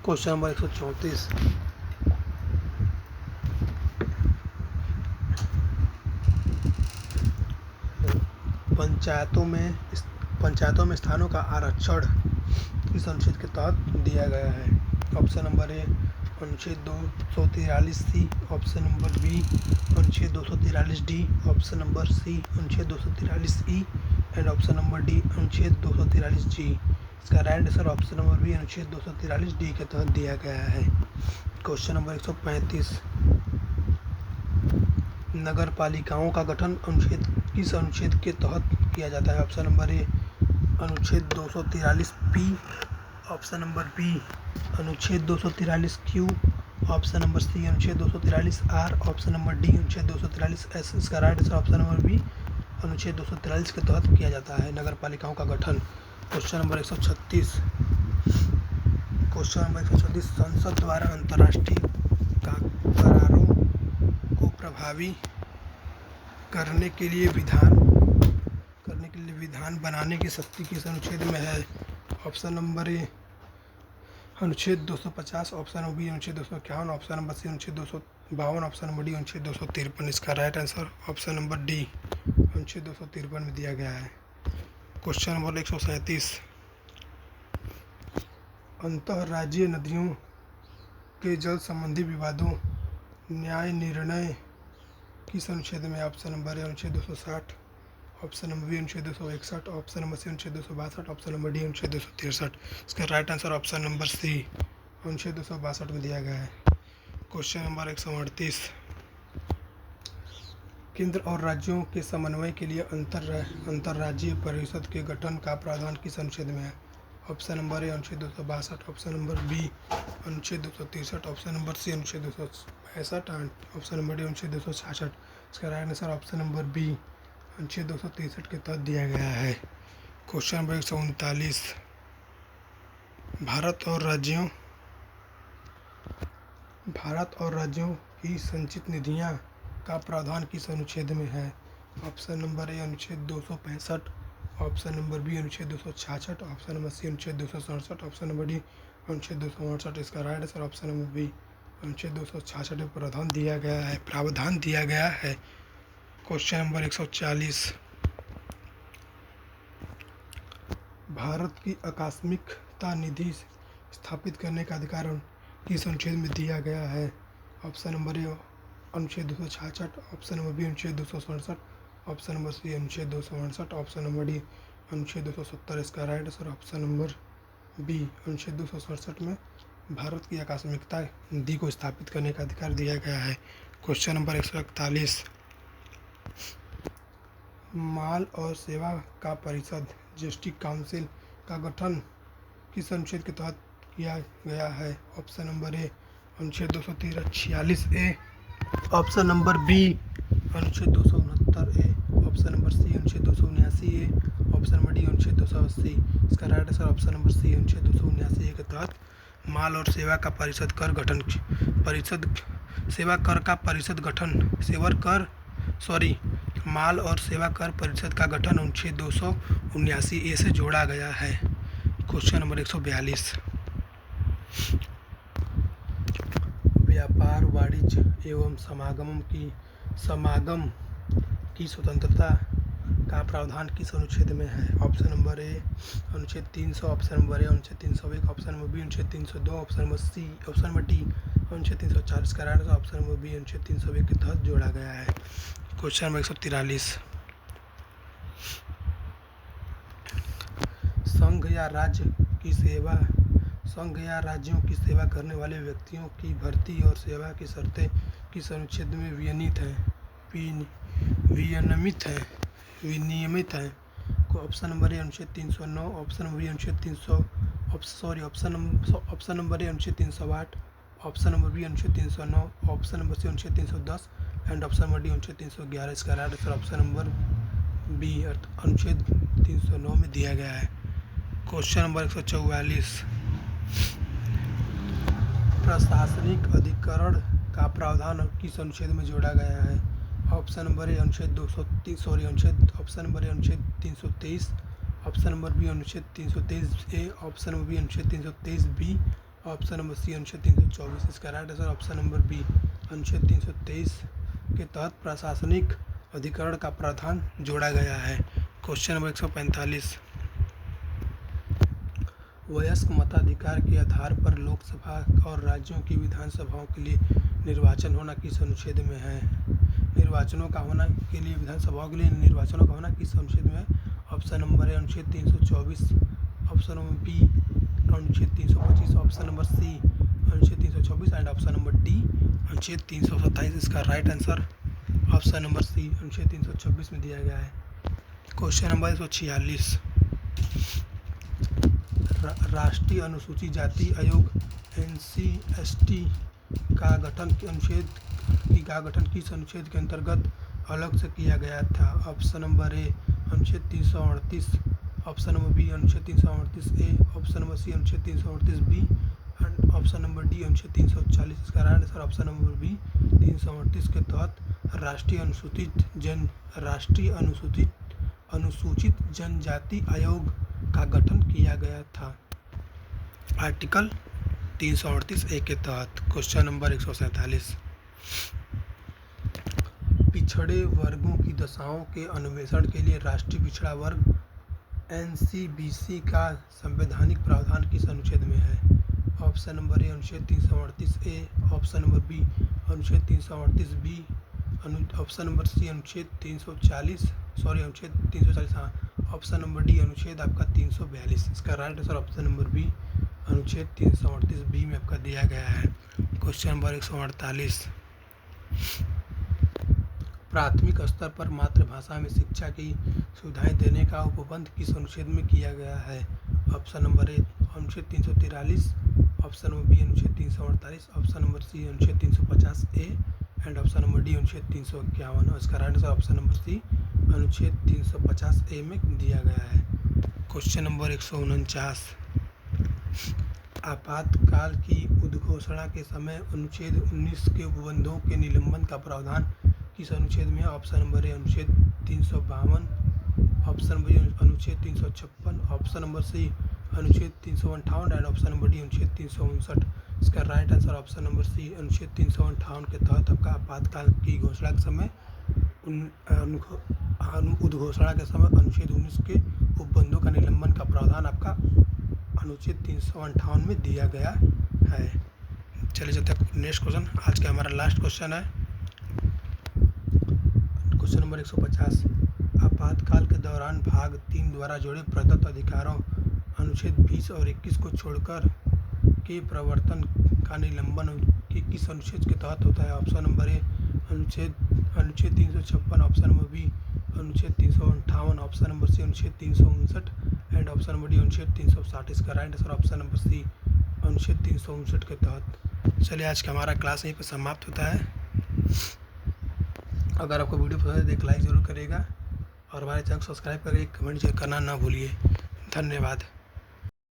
क्वेश्चन नंबर 134, पंचायतों में स्थानों का आरक्षण किस अनुच्छेद के तहत दिया गया है? ऑप्शन नंबर ए अनुच्छेद 243C, ऑप्शन नंबर बी अनुच्छेद 243D, ऑप्शन नंबर सी अनुच्छेद 243E and option number D अनुच्छेद 243G। इसका right answer option number B अनुच्छेद 243D के तहत दिया गया है। क्वेश्चन नंबर 135, नगर पालिकाओं का गठन किस अनुच्छेद के तहत किया जाता है? ऑप्शन नंबर ए अनुच्छेद 243P, ऑप्शन नंबर बी अनुच्छेद 243Q, ऑप्शन नंबर सी अनुच्छेद 243R, ऑप्शन नंबर डी अनुच्छेद 243S। इसका right answer option number B अनुच्छेद 243 के तहत किया जाता है नगर पालिकाओं का गठन। क्वेश्चन नंबर 136, संसद द्वारा अंतर्राष्ट्रीय करारों को प्रभावी करने के लिए विधान बनाने की शक्ति किस अनुच्छेद में है? ऑप्शन नंबर ए अनुच्छेद 250, ऑप्शन नंबर बी अनुच्छेद 251, ऑप्शन नंबर सी अनुच्छेद 252, ऑप्शन नंबर डी अनुच्छेद 253। इसका right answer option number D अनुच्छेद 253 में दिया गया है। क्वेश्चन नंबर 137, अंतर्राज्यीय नदियों के जल संबंधी विवादों न्याय निर्णय किस अनुच्छेद में? ऑप्शन नंबर ए अनुच्छेद 260, ऑप्शन नंबर बी अनुच्छेद 261, ऑप्शन नंबर सी अनुच्छेद 262, ऑप्शन नंबर डी अनुच्छेद 263। इसका right answer option number C अनुच्छेद 262 में दिया गया है। क्वेश्चन नंबर 138, केंद्र और राज्यों के समन्वय के लिए अंतर्राज्यीय परिषद के गठन का प्रावधान किस अनुच्छेद में है? ऑप्शन नंबर ए अनुच्छेद 262, ऑप्शन नंबर बी अनुच्छेद 263, ऑप्शन नंबर सी अनुच्छेद 265 एंड ऑप्शन नंबर डी अनुच्छेद 266। इसका right answer option number B अनुच्छेद 263 के तहत दिया गया है। क्वेश्चन नंबर 139, भारत और राज्यों की संचित निधियां का प्रावधान किस अनुच्छेद में है? ऑप्शन नंबर ए अनुच्छेद 265, ऑप्शन नंबर बी अनुच्छेद 266, ऑप्शन नंबर सी अनुच्छेद 267, ऑप्शन नंबर डी अनुच्छेद 268। इसका right answer option number B अनुच्छेद 266 में प्रावधान दिया गया है। क्वेश्चन नंबर 140, भारत की आकस्मिकता निधि स्थापित करने का अधिकार किस अनुच्छेद में दिया गया है? ऑप्शन नंबर ए अनुच्छेद 266, ऑप्शन नंबर बी अनुच्छेद 267, ऑप्शन नंबर सी अनुच्छेद 268, ऑप्शन नंबर डी अनुच्छेद 270। इसका right answer option number B अनुच्छेद 267 में भारत की आकस्मिकता निधि को स्थापित करने का अधिकार दिया गया है। क्वेश्चन नंबर 141, माल और सेवा का परिषद जीएसटी काउंसिल का गठन किस अनुच्छेद के तहत किया गया है? ऑप्शन नंबर ए अनुच्छेद 246 ए, ऑप्शन नंबर बी अनुच्छेद 269 ए, ऑप्शन नंबर सी अनुच्छेद 279 ए, ऑप्शन नंबर डी अनुच्छेद 280। इसका right answer option number C अनुच्छेद 279 ए के तहत माल और सेवा का परिषद कर गठन माल और सेवा कर परिषद का गठन अनुच्छेद 279 ए से जोड़ा गया है। क्वेश्चन नंबर 142, व्यापार वाणिज्य एवं समागम की स्वतंत्रता का प्रावधान किस अनुच्छेद में है? ऑप्शन नंबर ए अनुच्छेद 300, ऑप्शन नंबर ए अनुच्छेद 301, ऑप्शन नंबर बी अनुच्छेद 302, ऑप्शन नंबर डी अनुच्छेद 340। का राइट ऑप्शन नंबर बी अनुच्छेद 301 के तहत जोड़ा गया है। क्वेश्चन नंबर 143, संघ या राज्यों की सेवा करने वाले व्यक्तियों की भर्ती और सेवा की शर्तें किस अनुच्छेद में विनियमित हैं? ऑप्शन नंबर ए अनुच्छेद 309, ऑप्शन नंबर बी अनुच्छेद 300, ऑप्शन नंबर ए अनुच्छेद 308, ऑप्शन नंबर बी अनुच्छेद 309, ऑप्शन नंबर सी अनुच्छेद 310 एंड ऑप्शन नंबर डी अनुच्छेद 311। इसका right answer option number B अनुच्छेद 309 में दिया गया है। क्वेश्चन नंबर 144, प्रशासनिक अधिकरण का प्रावधान किस अनुच्छेद में जोड़ा गया है? ऑप्शन नंबर ए अनुच्छेद ऑप्शन नंबर ए अनुच्छेद 323, ऑप्शन नंबर बी अनुच्छेद 323 ए, ऑप्शन नंबर बी अनुच्छेद 323 बी, ऑप्शन नंबर सी अनुच्छेद 324। इसका right answer option number B अनुच्छेद 323 के तहत प्रशासनिक अधिकरण का प्रावधान जोड़ा गया है। क्वेश्चन नंबर 145, वयस्क मताधिकार के आधार पर लोकसभा और राज्यों की विधानसभाओं के लिए निर्वाचन होना किस अनुच्छेद में है? विधानसभाओं का होना किस अनुच्छेद में है? ऑप्शन नंबर ए अनुच्छेद 324, ऑप्शन नंबर बी अनुच्छेद 325, ऑप्शन नंबर सी अनुच्छेद 324 एंड ऑप्शन नंबर डी अनुच्छेद 327। इसका right answer option number C अनुच्छेद 326 में दिया गया है। क्वेश्चन नंबर 146, राष्ट्रीय अनुसूचित जाति आयोग NCST का गठन किस अनुच्छेद के अंतर्गत अलग से किया गया था? ऑप्शन नंबर ए अनुच्छेद 338, ऑप्शन नंबर बी अनुच्छेद 338 ए, ऑप्शन नंबर सी अनुच्छेद 338 B and option number D अनुच्छेद 340। इसका right answer option number B 338 के तहत राष्ट्रीय अनुसूचित जनजाति आयोग का गठन किया गया था आर्टिकल 338 ए के तहत। क्वेश्चन नंबर 147, पिछड़े वर्गों की दशाओं के अन्वेषण के लिए राष्ट्रीय पिछड़ा वर्ग NCBC का संवैधानिक प्रावधान किस अनुच्छेद में है? ऑप्शन नंबर ए अनुच्छेद 338 ए, ऑप्शन नंबर बी अनुच्छेद 338 बी, ऑप्शन नंबर सी अनुच्छेद 340 हाँ, ऑप्शन नंबर डी अनुच्छेद आपका 342। इसका right answer option number B अनुच्छेद 338 बी में आपका दिया गया है। क्वेश्चन नंबर 148, प्राथमिक स्तर पर मातृभाषा में शिक्षा की सुविधाएं देने का उपबंध किस अनुच्छेद में किया गया है? ऑप्शन नंबर ए अनुच्छेद 343, ऑप्शन नंबर बी अनुच्छेद 348, ऑप्शन नंबर सी अनुच्छेद 350 A and option number D अनुच्छेद 351। और इसका right answer option number C अनुच्छेद 350 ए में दिया गया है। क्वेश्चन नंबर 149, आपातकाल की उद्घोषणा के समय अनुच्छेद 19 के उपबंधों के निलंबन का प्रावधान किस अनुच्छेद में है? ऑप्शन नंबर ए अनुच्छेद 352, ऑप्शन नंबर बी अनुच्छेद 356, ऑप्शन नंबर सी अनुच्छेद 358 एंड ऑप्शन नंबर डी अनुच्छेद 359। इसका right answer option number C अनुच्छेद 358 के तहत आपका आपातकाल की घोषणा के समय उद्घोषणा के समय अनुच्छेद 19 के उपबंधों का निलंबन का प्रावधान आपका अनुच्छेद 358 में दिया गया है। चलिए चलते हैं नेक्स्ट क्वेश्चन। आज का हमारा लास्ट क्वेश्चन है क्वेश्चन नंबर 150। आपातकाल के दौरान भाग 3 द्वारा जोड़े प्रदत्त अधिकारों अनुच्छेद 20 और 21 को छोड़कर के प्रवर्तन का निलंबन के किस अनुच्छेद के तहत होता है? ऑप्शन नंबर ए अनुच्छेद 356, ऑप्शन नंबर बी अनुच्छेद 358, ऑप्शन नंबर सी अनुच्छेद 359 एंड ऑप्शन नंबर डी अनुच्छेद 360। इसका right answer option number C अनुच्छेद 359 के तहत। चलिए आज का हमारा क्लास यहीं पर समाप्त होता है। अगर आपको वीडियो पसंद है तो एक लाइक ज़रूर करिएगा और हमारे चैनल को सब्सक्राइब करके कमेंट करना ना भूलिए। धन्यवाद।